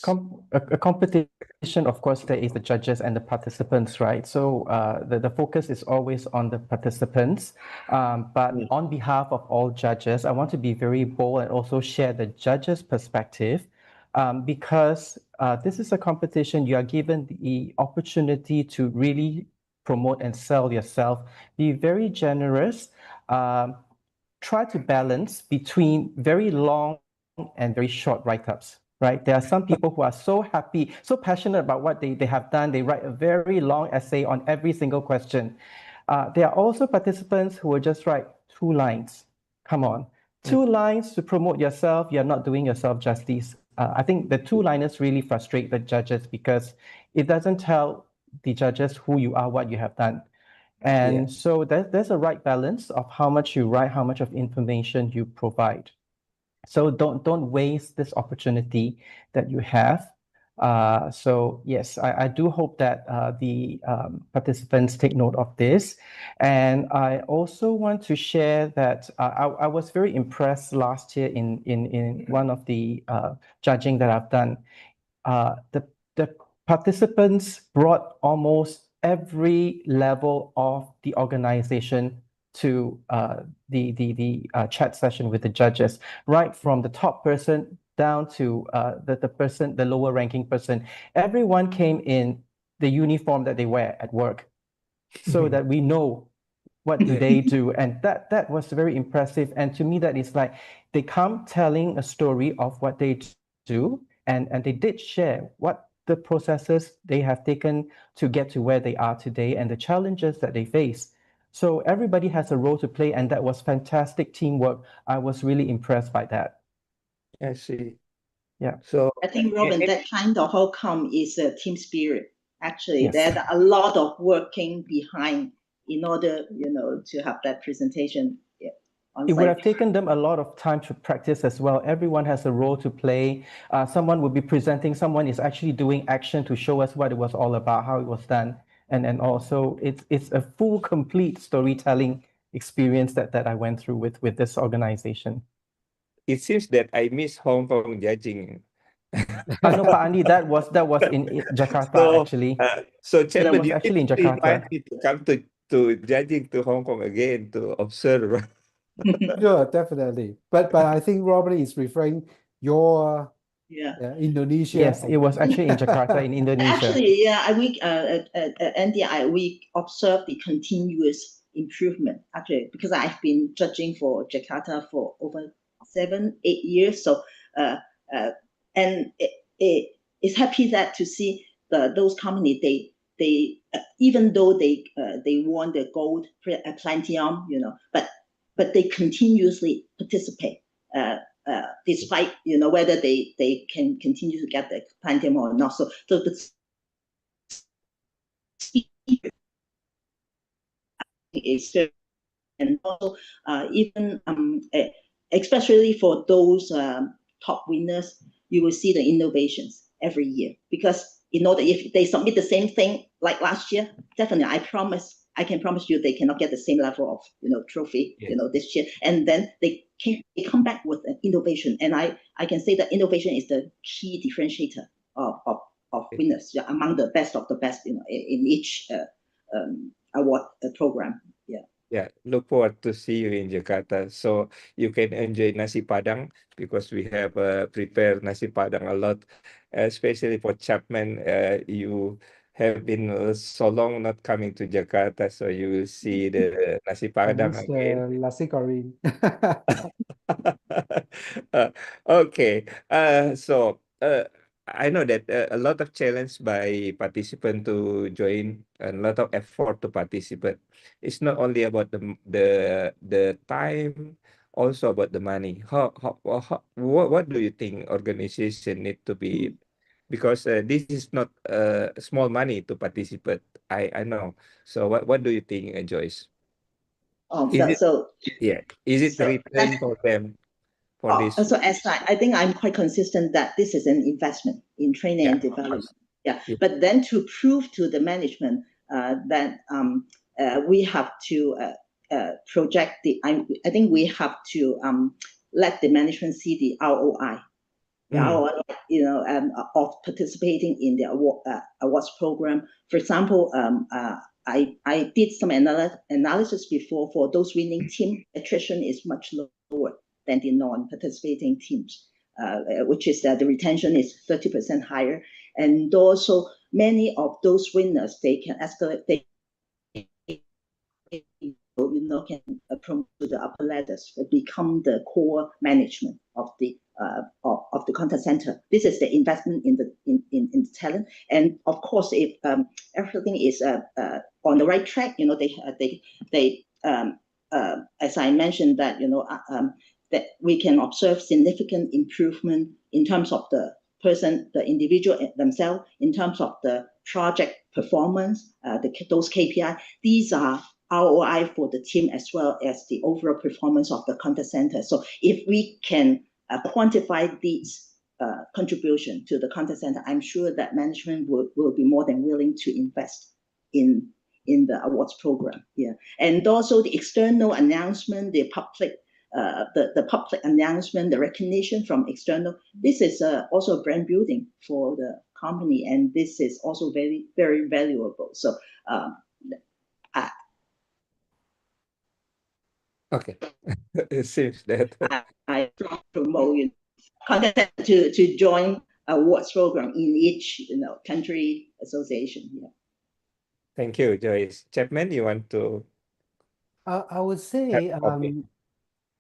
A competition, of course, there is the judges and the participants, right? So the focus is always on the participants. But Mm. on behalf of all judges, I want to be very bold and also share the judges' perspective, because this is a competition. You are given the opportunity to really promote and sell yourself. Be very generous. Try to balance between very long and very short write-ups, right? There are some people who are so happy, so passionate about what they have done. They write a very long essay on every single question. There are also participants who will just write 2 lines. Come on, Mm. 2 lines to promote yourself. You're not doing yourself justice. I think the 2-liners really frustrate the judges because it doesn't tell the judges who you are, what you have done. Yeah, And so there's a right balance of how much you write, how much of information you provide. So don't waste this opportunity that you have. So yes, I do hope that the participants take note of this. And I also want to share that I was very impressed last year in one of the judging that I've done. The participants brought almost every level of the organization to the chat session with the judges, right from the top person down to the person, the lower ranking person. Everyone came in the uniform that they wear at work, so that we know what do yeah, they do. And that was very impressive. And to me, that is like they come telling a story of what they do, and they did share what the processes they have taken to get to where they are today and the challenges that they face. So everybody has a role to play, and that was fantastic teamwork. I was really impressed by that. I see. Yeah. So, I think, Robin, that kind of outcome is a team spirit. Actually, Yes. there's a lot of working behind in order, to have that presentation on It would site. have taken them a lot of time to practice as well. Everyone has a role to play. Someone will be presenting, someone is actually doing action to show us what it was all about, how it was done. And also it's a full, complete storytelling experience that I went through with this organization. it seems that I miss Hong Kong judging. No, Pak Andi, that was in Jakarta So, actually. so That Chapman, was you need actually in to invite Jakarta. me to come to judging to Hong Kong again to observe. Sure, definitely. But I think Robert is referring your Yeah. Indonesia. Yes, it was actually in Jakarta in Indonesia. Actually, yeah, Andy, we observe the continuous improvement actually because I've been judging for Jakarta for over 7-8 years. So, and it's happy that to see those companies they even though they won the gold platinum, but but they continuously participate, despite whether they can continue to get the platinum or not. So the speed is good. And also even especially for those top winners, you will see the innovations every year, because if they submit the same thing like last year, definitely I can promise you they cannot get the same level of trophy this year, and then they come back with an innovation, and I can say that innovation is the key differentiator of winners among the best of the best in each award program. Yeah, look forward to see you in Jakarta. So you can enjoy nasi padang, because we have prepared nasi padang a lot, especially for Chapman. You have been so long not coming to Jakarta, so you will see the nasi I padang miss again. the nasi goreng. Okay. I know that a lot of challenge by participant to join, and a lot of effort to participate. It's not only about the time, also about the money. What do you think organization need to be? Because this is not small money to participate. I know. So what do you think, Joyce? Is it So Is it so return for them for this? so as I think I'm quite consistent that this is an investment in training Yeah, and of development. course. Yeah, Yeah. but then to prove to the management that we have to project I think we have to let the management see the ROI. The ROI, of participating in the awards program. For example, I did some analysis before. For those winning team, attrition is much lower than the non-participating teams, which is that the retention is 30% higher. And also, many of those winners, they can escalate, they can promote to the upper ladders, become the core management of the contact center. This is the investment in the talent, and of course, if everything is on the right track, they as I mentioned that that we can observe significant improvement in terms of the individual themselves, in terms of the project performance, those KPI. These are ROI for the team as well as the overall performance of the contact center. So if we can quantify these contribution to the contact center, I'm sure that management will be more than willing to invest in the awards program. Yeah, and also the external announcement, the public announcement, the recognition from external. This is also brand building for the company, and this is also very, very valuable. So Okay. It seems that. I promote contact to join awards program in each country association. Yeah. Thank you, Joyce. Chapman, you want to? I would say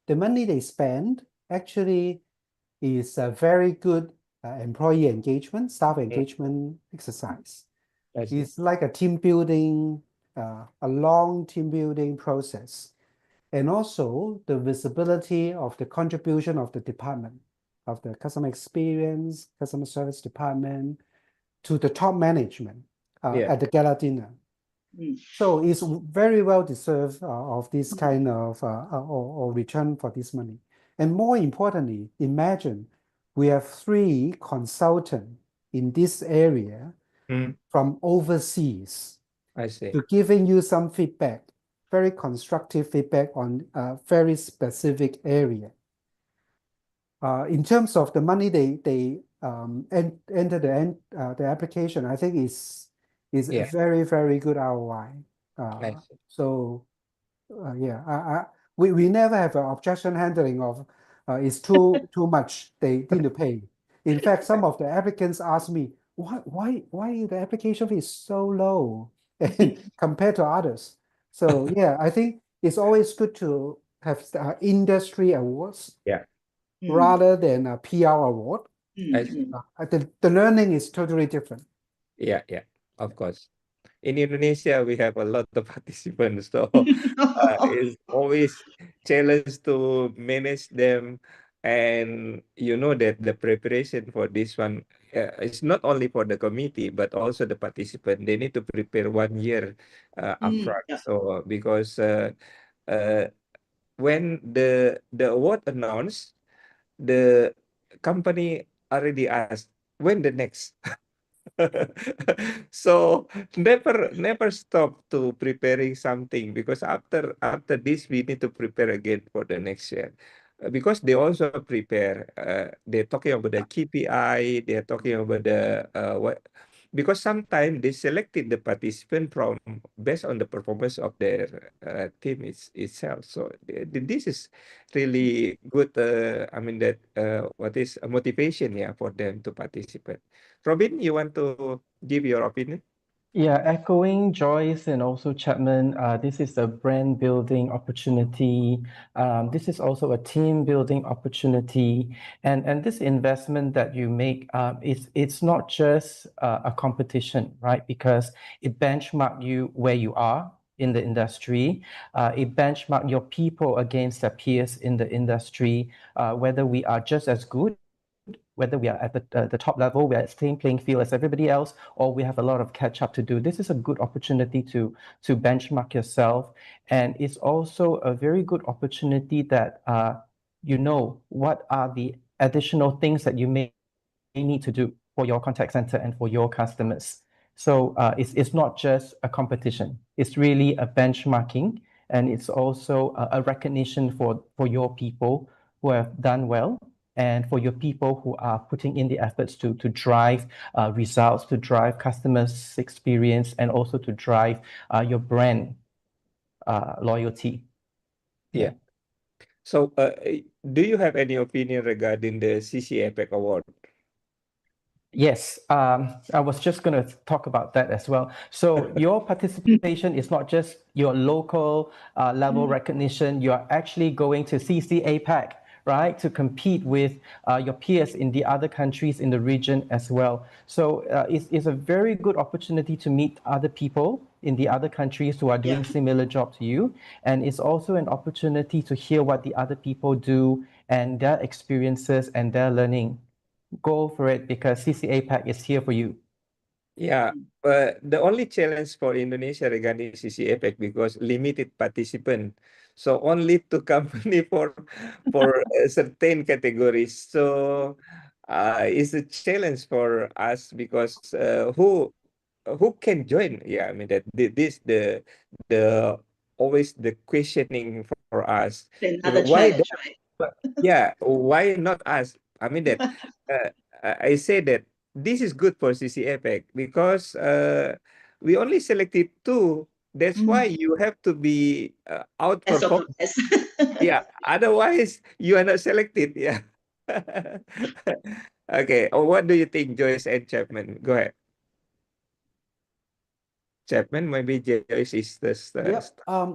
the money they spend actually is a very good employee engagement, staff engagement exercise. It's like a team building, a long team building process. And also the visibility of the contribution of the department, of the customer experience, customer service department, to the top management at the gala dinner. So it's very well deserved of this kind of or return for this money. And more importantly, imagine we have 3 consultants in this area from overseas. I see. To giving you some feedback, very constructive feedback on a very specific area. In terms of the money they enter the application, I think is a very, very good ROI. So yeah, we never have an objection handling of it's too much they need to pay. In fact, some of the applicants ask me, why the application fee is so low compared to others. So yeah, I think it's always good to have industry awards rather than a PR award. The learning is totally different. Yeah, of course. in Indonesia we have a lot of participants, so it's always challenge to manage them. And you know that the preparation for this one, it's not only for the committee but also the participant. They need to prepare 1 year upfront. Yeah. So because uh, when the award announced, the company already asked when the next. So never stop to preparing something, because after this we need to prepare again for the next year. Because they also prepare, they're talking about the KPI, they're talking about the what, because sometimes they selected the participant from based on the performance of their team itself. So this is really good. I mean that what is a motivation, yeah, for them to participate. Robin, you want to give your opinion? Yeah, echoing Joyce and also Chapman, this is a brand building opportunity. This is also a team building opportunity, and this investment that you make, it's not just a competition, right? Because it benchmark you where you are in the industry. It benchmark your people against their peers in the industry, whether we are just as good, whether we are at the top level, we are at the same playing field as everybody else, or we have a lot of catch up to do. This is a good opportunity to benchmark yourself, and it's also a very good opportunity that you know what are the additional things that you may need to do for your contact center and for your customers. So it's not just a competition. It's really a benchmarking, and it's also a recognition for your people who have done well, and for your people who are putting in the efforts to drive results, to drive customers' experience, and also to drive your brand loyalty. Yeah. So, do you have any opinion regarding the CCA APEC award? Yes, I was just going to talk about that as well. So your participation is not just your local level recognition. You are actually going to CCA APAC, right, to compete with your peers in the other countries in the region as well. So it's a very good opportunity to meet other people in the other countries who are doing similar job to you. And it's also an opportunity to hear what the other people do and their experiences and their learning. Go for it because CCA Pack is here for you. Yeah, the only challenge for Indonesia regarding CCA APEC because limited participant, so only two company for certain categories. So it's a challenge for us because who can join? Yeah, I mean that this the always the questioning for us. Another Why challenge, right? yeah, why not us? I mean that uh, I say that this is good for CC APEC because we only selected two. That's why you have to be Best of outperform. the best. Yeah, otherwise you are not selected. Yeah. Okay. What do you think, Joyce and Chapman? Go ahead. Chapman, maybe Joyce is Yep.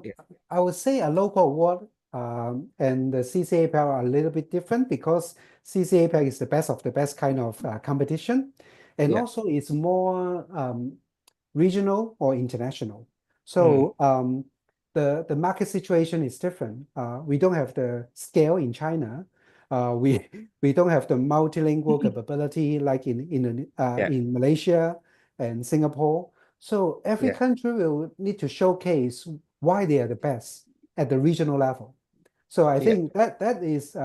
yeah. I would say a local award and the CCA pack are a little bit different because CCA pack is the best of the best kind of competition, and Yeah. also it's more regional or international. Mm. So the market situation is different. We don't have the scale in China. We we don't have the multilingual capability like Yeah. in Malaysia and Singapore. So every Yeah. country will need to showcase why they are the best at the regional level. So I Yeah. think that is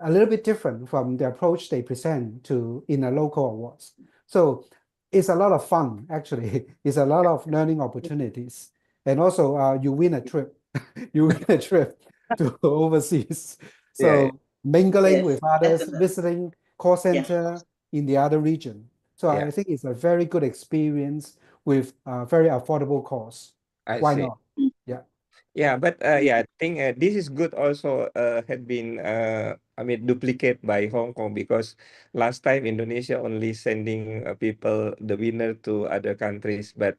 a little bit different from the approach they present to in a local awards. So it's a lot of fun, actually. It's a lot of learning opportunities. And also you win a trip. You win a trip to overseas. Yeah. So mingling Yes, with others, definitely. visiting call Yeah. center in the other region. So Yeah. I think it's a very good experience with very affordable cost. I Why see. not? Yeah. Yeah, but yeah, I think this is good also had been I mean duplicate by Hong Kong because last time Indonesia only sending people the winner to other countries, but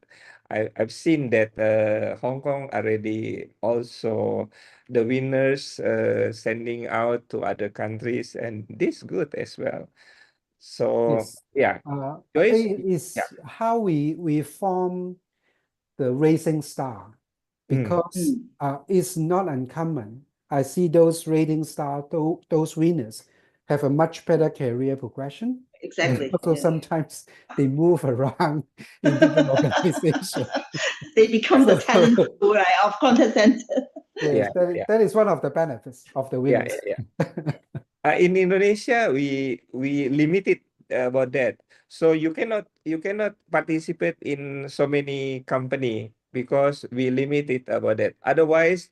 I've seen that Hong Kong already also the winners sending out to other countries, and this good as well. So Yes. yeah, Uh, Joyce, it yeah, is how we form the Racing Star, because it's not uncommon. I see those Rating Star, those winners have a much better career progression. And Exactly. also sometimes they move around in different organizations. They become the So, talent pool, right, of contact center. yes, Yeah. that is one of the benefits of the Yeah, winners. in Indonesia, we limited about that. So you cannot participate in so many company because we limit it about that. Otherwise,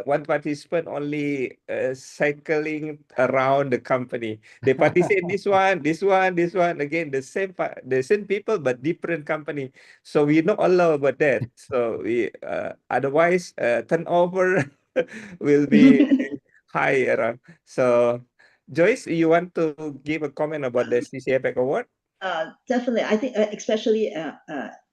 one participant only cycling around the company. They participate this one, this one, this one again. The same people but different company. So we not allow about that. So we otherwise turnover will be high around. So, Joyce, you want to give a comment about the CCA Pack Award? Definitely. I think especially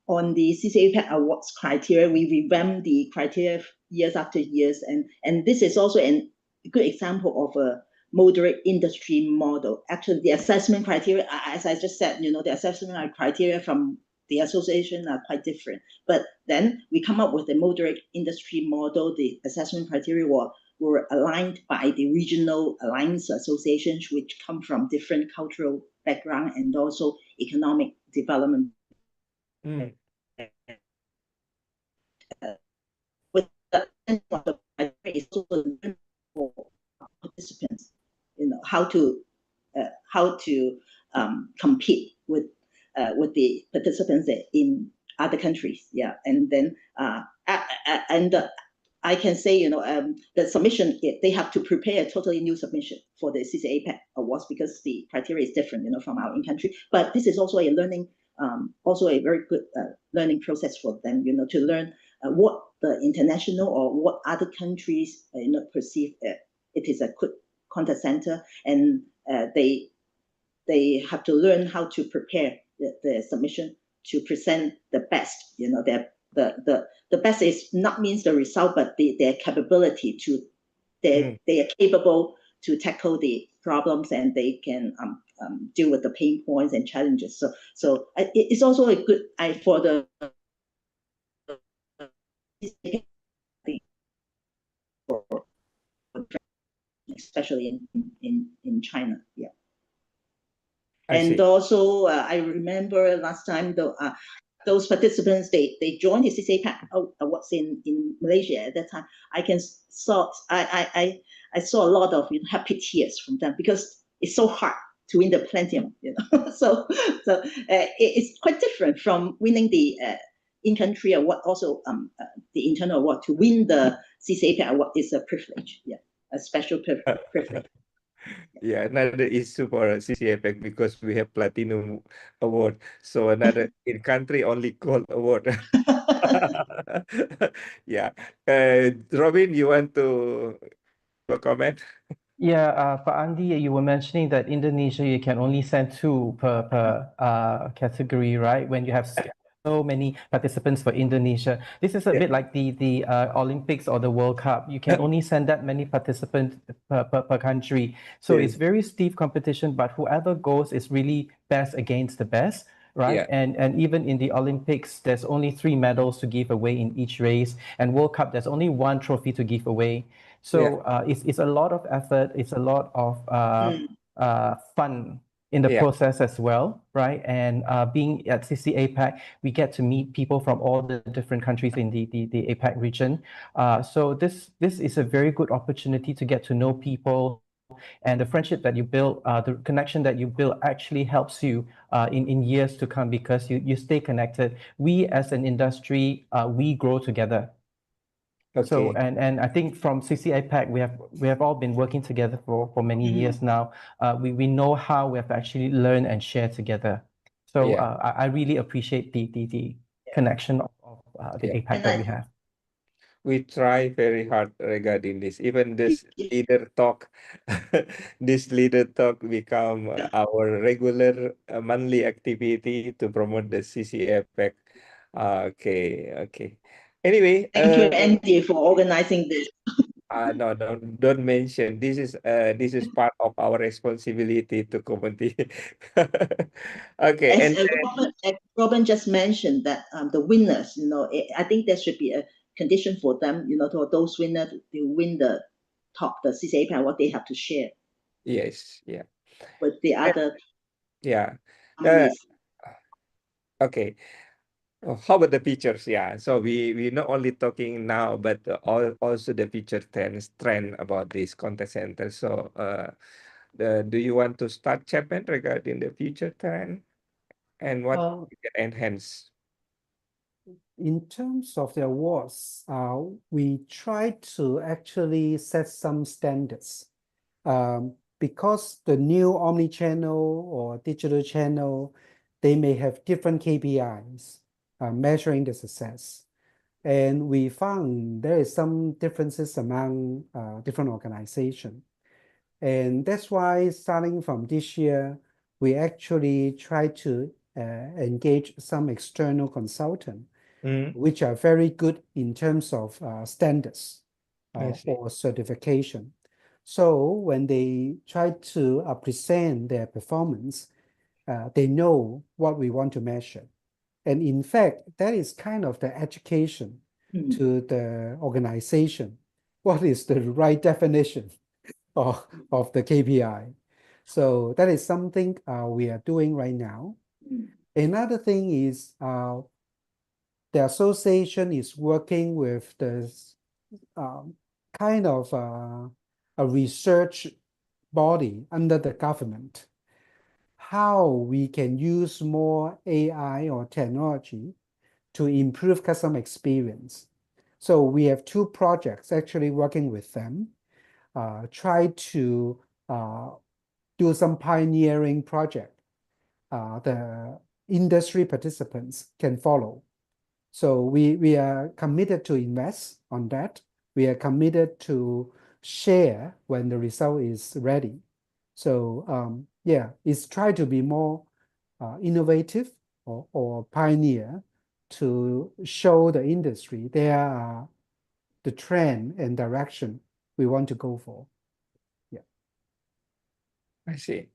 on the CCA awards criteria, we revamp the criteria years after years. And this is also a good example of a moderate industry model. Actually, the assessment criteria, as I just said, the assessment criteria from the association are quite different. But then we come up with a moderate industry model. The assessment criteria were aligned by the regional alliance associations, which come from different cultural background and also economic development. With the is also for participants, how to compete with the participants in other countries. Yeah, and then I can say, the submission, they have to prepare a totally new submission for the CCA Pack Awards because the criteria is different, from our in-country. But this is also a learning, also a very good learning process for them, to learn what the international or what other countries, perceive it is a good contact center, and they have to learn how to prepare the submission to present the best. The best is not means the result, but their capability to they are capable to tackle the problems, and they can deal with the pain points and challenges. So it's also a good for the especially in China. Yeah. And also, I remember last time those participants, they joined the CCA Pack Awards in Malaysia at that time. I saw a lot of happy tears from them because it's so hard to win the Platinum. So it's quite different from winning the in-country award. Also, the internal award. To win the CCA Pack Award is a privilege. Yeah, a special privilege. Yeah, another issue for CCA Pack because we have Platinum Award. So another in country only gold award. Yeah. Robin, you want to comment? Yeah, for Andi, you were mentioning that Indonesia, you can only send two per category, right? When you have so many participants for Indonesia. This is a bit like the Olympics or the World Cup. You can only send that many participants per country. So it's very stiff competition, but whoever goes is really best against the best, right? And even in the Olympics, there's only 3 medals to give away in each race. And World Cup, there's only 1 trophy to give away. So it's a lot of effort. It's a lot of fun in the process as well, right? And being at CCA APAC, we get to meet people from all the different countries in the APAC region. So this is a very good opportunity to get to know people, and the friendship that you build, the connection that you build actually helps you in years to come because you stay connected. We as an industry, we grow together. Okay. So and I think from CCA Pack we have all been working together for many years now. We know how we have actually learned and shared together. So I really appreciate the connection of the APAC that we have. We try very hard regarding this. Even this leader talk, this leader talk become our regular monthly activity to promote the CCA Pack. Okay. Anyway, thank you, Andy, for organizing this. No, don't mention. This is part of our responsibility to community. Okay, As and Robin just mentioned that the winners, I think there should be a condition for them, to those winners to win the CCA panel, what they have to share yes, yeah, with the and, other yeah. Uh, companies. okay. How about the features? Yeah, so we not only talking now, but also the future trend about this contact center. So, do you want to start, Chapman, regarding the future trend and what Uh, we can enhance? in terms of the awards, we try to actually set some standards. Because the new omni-channel or digital channel, they may have different KPIs measuring the success. And we found there is some differences among different organizations. And that's why starting from this year, we actually try to engage some external consultant, Mm, which are very good in terms of standards I see. or certification. So when they try to present their performance, they know what we want to measure. And in fact, that is kind of the education Mm, to the organization. What is the right definition of the KPI? So that is something we are doing right now. mm, Another thing is the association is working with the kind of a research body under the government, how we can use more AI or technology to improve customer experience. So we have two projects actually working with them, try to do some pioneering project. The industry participants can follow. So we are committed to invest on that. We are committed to share when the result is ready. So yeah, it's try to be more innovative or pioneer to show the industry there are the trend and direction we want to go for. Yeah. I see.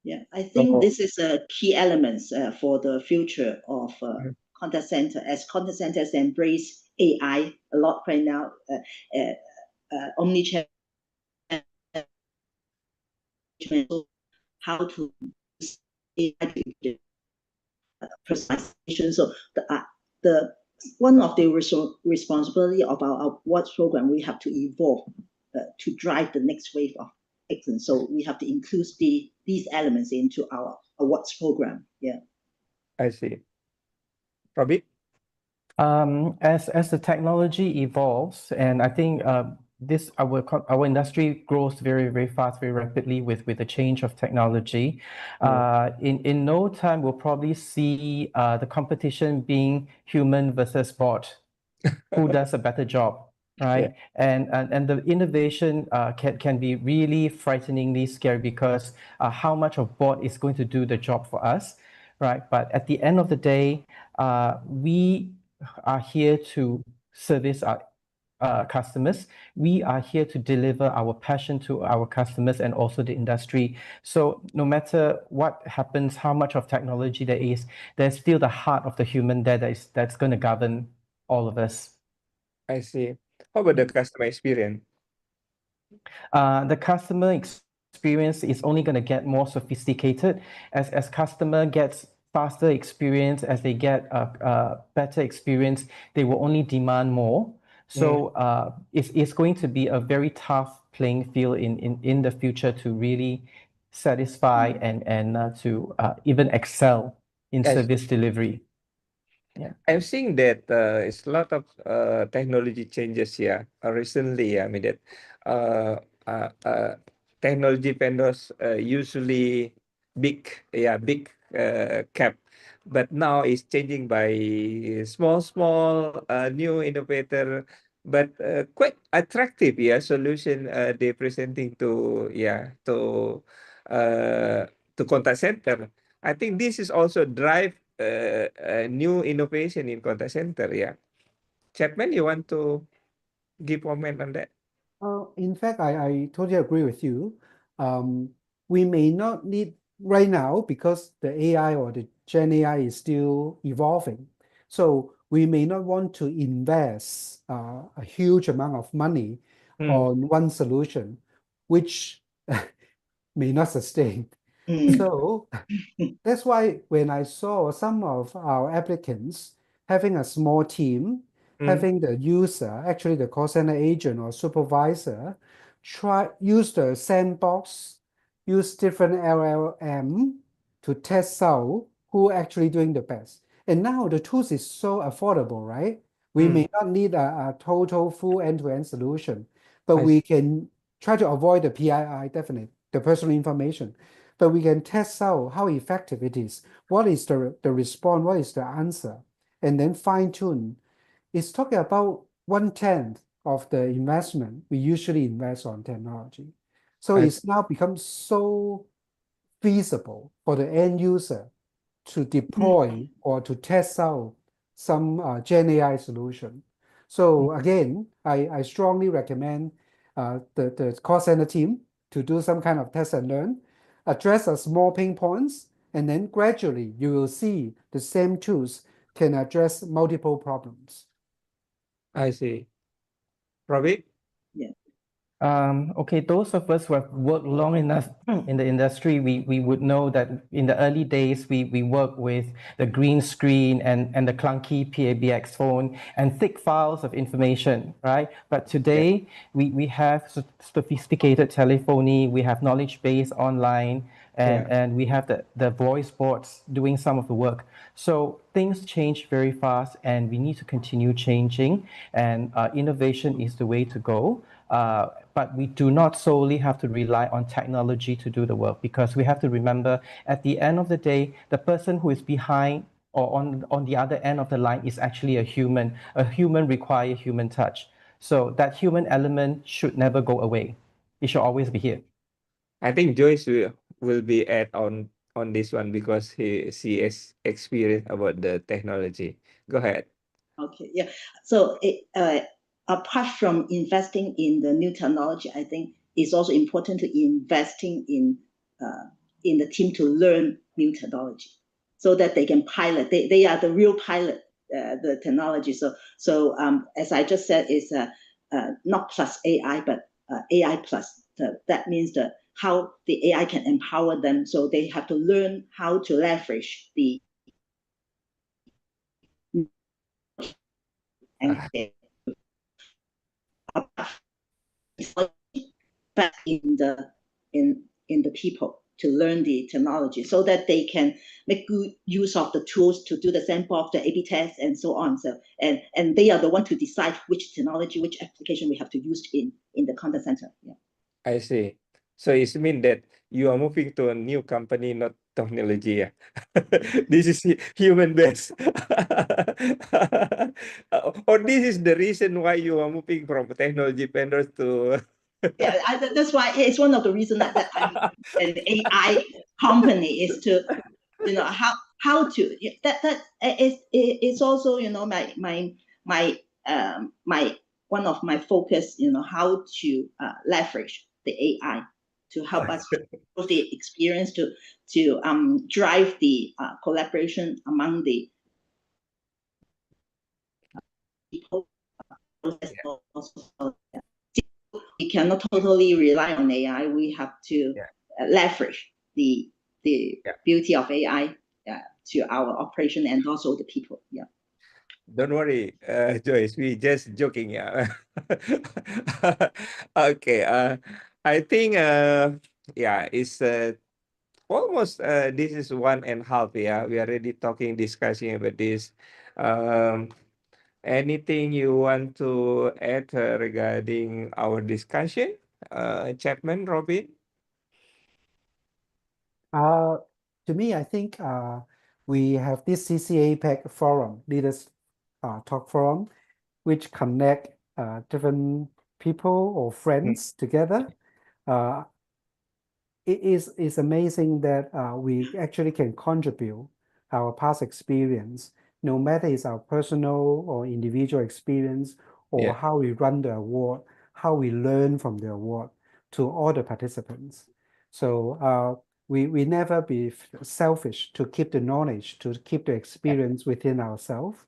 yeah, I think So, this is a key elements for the future of mm, contact center, as contact centers embrace AI a lot right now, omnichannel, how to use AI to personalization. So the one of the responsibility of our awards program, we have to evolve to drive the next wave of excellence. So we have to include these elements into our awards program. Yeah. I see. Robbie? As the technology evolves, and I think this our industry grows very fast, very rapidly with the change of technology. Mm, In no time, we'll probably see the competition being human versus bot. Who does a better job, yeah, right? And the innovation can be really frighteningly scary because how much of bot is going to do the job for us, right? But at the end of the day, we are here to service our customers. We are here to deliver our passion to our customers and also the industry. So no matter what happens, how much of technology there is, there's still the heart of the human there that's going to govern all of us. I see. How about the customer experience? The customer experience is only going to get more sophisticated as customer gets faster experience, as they get a better experience, they will only demand more. Mm, So it's going to be a very tough playing field in the future to really satisfy and to even excel in I see. service delivery. Yeah. I'm seeing that it's a lot of technology changes here recently. I mean that uh, uh, uh, technology vendors usually big cap, but now it's changing by small new innovator, but quite attractive solution they presenting uh, to contact center. I think this is also drive new innovation in contact center. Yeah, Chapman, you want to? give comment on that? In fact, I totally agree with you. We may not need right now because the AI or the Gen AI is still evolving. So we may not want to invest a huge amount of money on one solution, which may not sustain. So that's why when I saw some of our applicants having a small team, having the user, actually the call center agent or supervisor, use the sandbox, use different LLM to test out who actually doing the best. And now the tools is so affordable, right? We may not need a total full end-to-end solution, but I we can try to avoid the PII, definitely, the personal information. But we can test out how effective it is. What is the response? What is the answer? And then fine tune. It's talking about 1/10 of the investment we usually invest on technology. So I it's now become so feasible for the end user to deploy or to test out some Gen AI solution. So again, I strongly recommend the call center team to do some kind of test and learn, address a small pain points, and then gradually you will see the same tools can address multiple problems. see. Robin? Yeah. Okay, those of us who have worked long enough in the industry, we would know that in the early days, we worked with the green screen and the clunky PABX phone and thick files of information, right? But today, we have sophisticated telephony, we have knowledge base online, and we have the voice bots doing some of the work. So things change very fast, and we need to continue changing, and innovation is the way to go. But we do not solely have to rely on technology to do the work, because we have to remember at the end of the day, the person who is behind or on the other end of the line is actually a human. A human requires human touch. So that human element should never go away. It should always be here. I think Joyce will be add on this one because she has experience about the technology. Go ahead. Okay, yeah. So apart from investing in the new technology, I think it's also important to investing in the team to learn new technology, so that they can pilot. They are the real pilot, the technology. So as I just said, it's not plus AI, but AI plus. That means how the AI can empower them. So they have to learn how to leverage the but in the people to learn the technology, so that they can make good use of the tools to do the sandbox, the A/B test, and so on. So and they are the one to decide which technology, which application we have to use in the contact center. Yeah. I see. So it means that you are moving to a new company, not technology. Yeah. This is human based. Or this is the reason why you are moving from technology vendors to. Yeah, that's why it's one of the reasons that I'm an AI company, is to how to that it's also my one of my focus, how to leverage the AI to help us improve the experience, to drive the collaboration among the people. Also, we cannot totally rely on AI. We have to leverage the beauty of AI to our operation and also the people. Yeah. Don't worry, Joyce. We just joking, yeah. Okay. I think yeah, it's almost this is 1.5. Yeah, we are already discussing about this. Anything you want to add regarding our discussion, Chapman, Robin? To me, I think we have this CCA PAC forum, leaders talk forum, which connect different people or friends together. It is amazing that we actually can contribute our past experience, no matter it's our personal or individual experience, or Yeah. how we run the award, how we learn from the award to all the participants. So we never be selfish to keep the knowledge, to keep the experience within ourselves.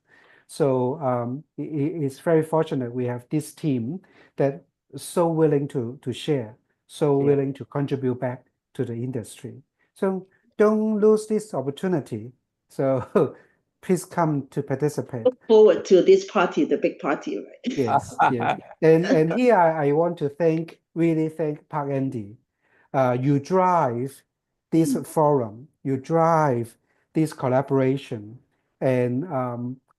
So it's very fortunate we have this team that is so willing to share, so Yeah. willing to contribute back to the industry. So don't lose this opportunity. So please come to participate. Look forward to this party, the big party, right? Yes, yes. And here I want to really thank Park Andy. You drive this forum, you drive this collaboration, and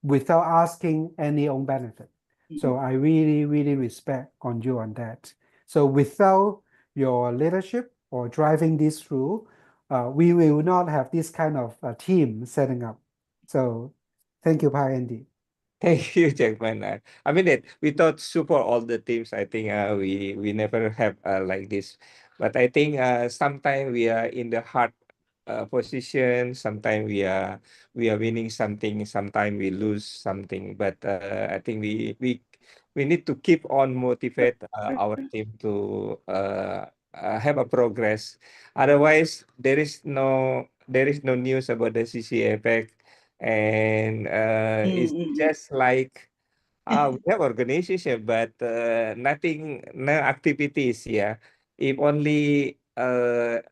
without asking any own benefit. So I really, really respect on you on that. So without your leadership or driving this through, we will not have this kind of team setting up. So thank you, Park Andy. Thank you, Chapman. I mean that we thought super all the teams. I think we never have like this, but I think sometimes we are in the hard position. Sometimes we are winning something. Sometimes we lose something. But I think we need to keep on motivate our team to have a progress. Otherwise, there is no news about the CCA effect, and it's just like we have organization, but nothing, no activities. Yeah, if only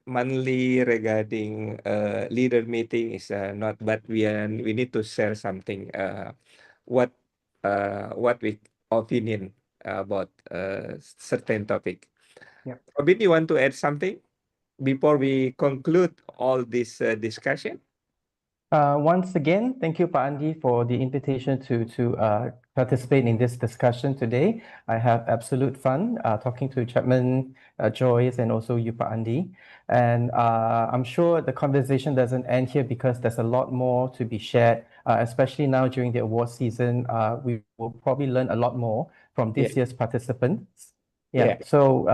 monthly regarding leader meeting is not, but we need to share something. What we opinion about certain topic. Yep. Robin, you want to add something before we conclude all this discussion? Once again, thank you, Pa Andi, for the invitation to participate in this discussion today. I have absolute fun talking to Chapman, Joyce, and also you, Pa Andi. And I'm sure the conversation doesn't end here because there's a lot more to be shared, especially now during the award season. We will probably learn a lot more from this year's participants. Yeah, so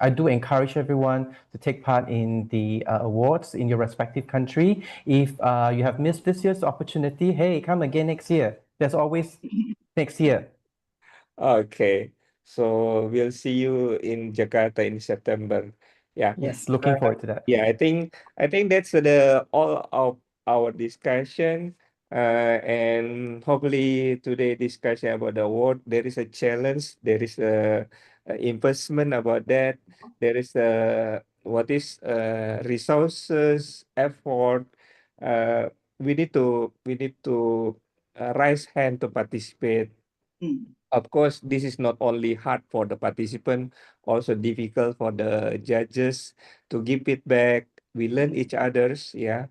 I do encourage everyone to take part in the awards in your respective country. If you have missed this year's opportunity, hey, come again next year. There's always next year. Okay, so we'll see you in Jakarta in September. Yeah. Yes, looking forward to that. Yeah, I think that's the all of our discussion. And hopefully today discussion about the award, there is a challenge, there is a investment about that, there is what is resources, effort. We need to raise hand to participate. Of course, this is not only hard for the participant, also difficult for the judges to give feedback. We learn each other's, yeah.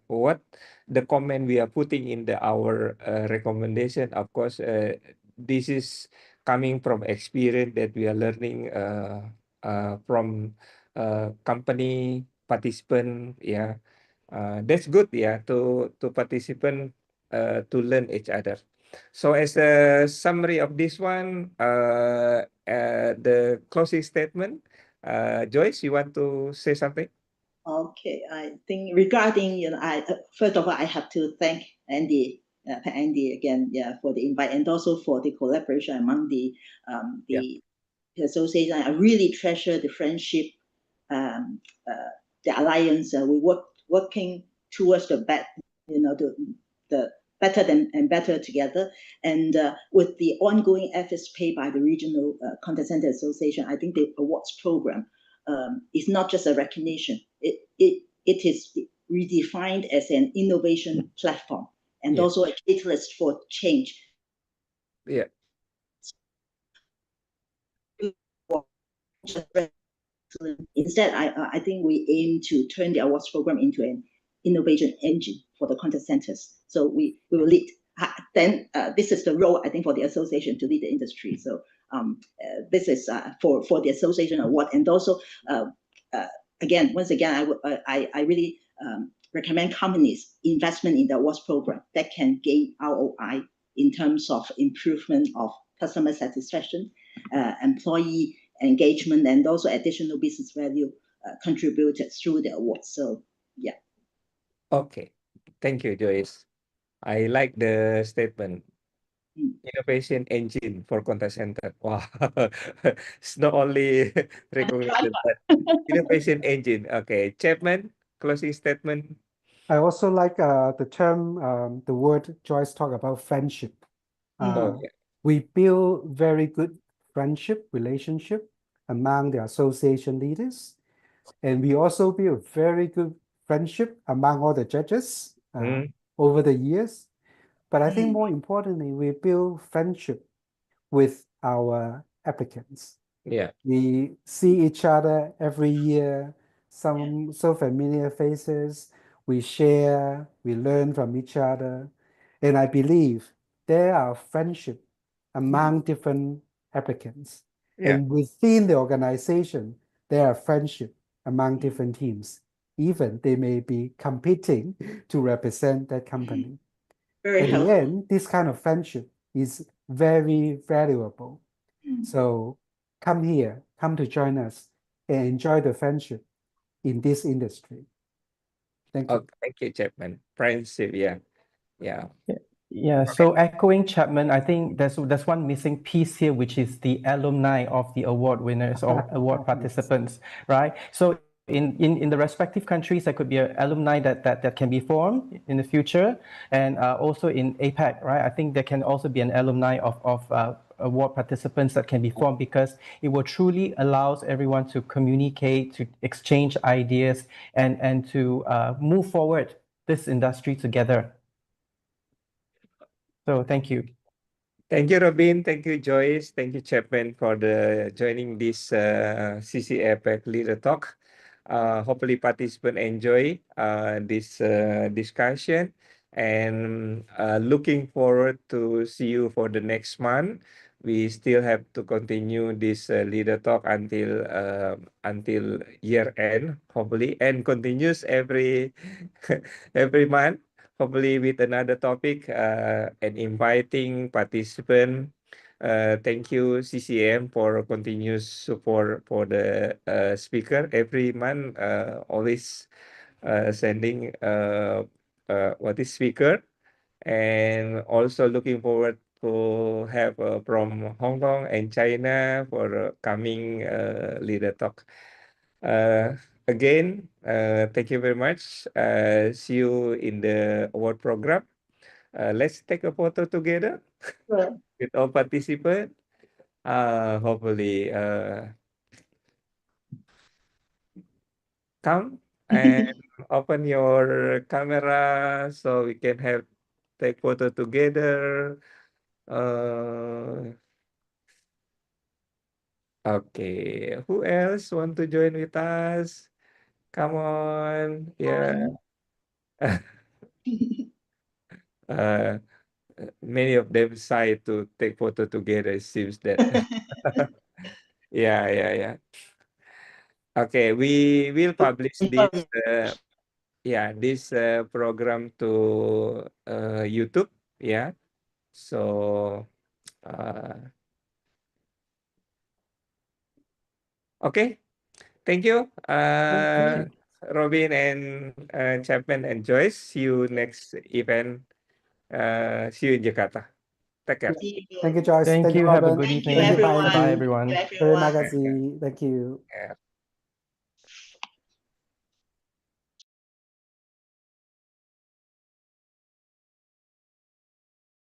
What the comment we are putting in our recommendation. Of course, this is coming from experience that we are learning from company participant, yeah. That's good, yeah, to participant to learn each other. So as a summary of this one, the closing statement, Joyce, you want to say something? Okay, I think regarding, I first of all, I have to thank Andy again, yeah, for the invite and also for the collaboration among the association. I really treasure the friendship, um, the alliance. We working towards the better and better together. And with the ongoing efforts paid by the Regional Contact Center Association, I think the awards program is not just a recognition. It is redefined as an innovation platform and also a catalyst for change. Yeah. Instead, I think we aim to turn the awards program into an innovation engine for the contact centers. So we will lead. Then this is the role, I think, for the association to lead the industry. So this is for the association award. And also, once again, I really recommend companies investment in the awards program that can gain ROI in terms of improvement of customer satisfaction, employee engagement, and also additional business value contributed through the awards. So yeah. Okay. Thank you, Joyce. I like the statement. innovation engine for contact center. Wow, it's not only recognized, but innovation engine. Okay, Chapman, closing statement. I also like the term, the word Joyce talked about friendship. Oh, yeah. We build very good friendship relationship among the association leaders, and we also build very good friendship among all the judges Mm, over the years. But I think more importantly, we build friendship with our applicants. yeah. We see each other every year, some so familiar faces. We share, we learn from each other. And I believe there are friendship among different applicants. Yeah. And within the organization, there are friendship among different teams. Even they may be competing to represent that company. Very At the helpful. end, this kind of friendship is very valuable. So come here, come to join us and enjoy the friendship in this industry. Thank Oh, you. thank you, Chapman. Friendship. Yeah. Yeah. Yeah, so echoing Chapman, I think there's one missing piece here, which is the alumni of the award winners or award participants, right? So in the respective countries, there could be an alumni that can be formed in the future, and also in APAC, right? I think there can also be an alumni of award participants that can be formed because it will truly allows everyone to communicate, to exchange ideas, and to move forward this industry together. So thank you. Thank you, Robin. Thank you, Joyce. Thank you, Chapman, for the joining this CCA APEC Leader Talk. Hopefully, participants enjoy this discussion, and looking forward to see you for the next month. We still have to continue this Leader Talk until year end, hopefully, and continues every every month, hopefully with another topic and inviting participant. Thank you CCAM for continuous support for the speaker every month. Always sending what is speaker, and also looking forward to have from Hong Kong and China for coming leader talk. Again, thank you very much. See you in the award program. Let's take a photo together with all participants. Hopefully, come and open your camera so we can have take photo together. Okay, who else want to join with us? Come on, yeah. uh, Many of them shy to take photo together. It seems that. Yeah, yeah, yeah. Okay, we will publish this. Yeah, this program to YouTube. Yeah. So, okay. Thank you, Thank you. Robin and Chapman and Joyce. See you next event. See you in Jakarta. Take care. Thank you, Joyce. Thank Thank you, you. Have a Robin. good Thank you, Thank you, evening. Pak everyone. Bye bye, Andi. Thank you, everyone. Terima everyone. kasih. Thank you. Yeah.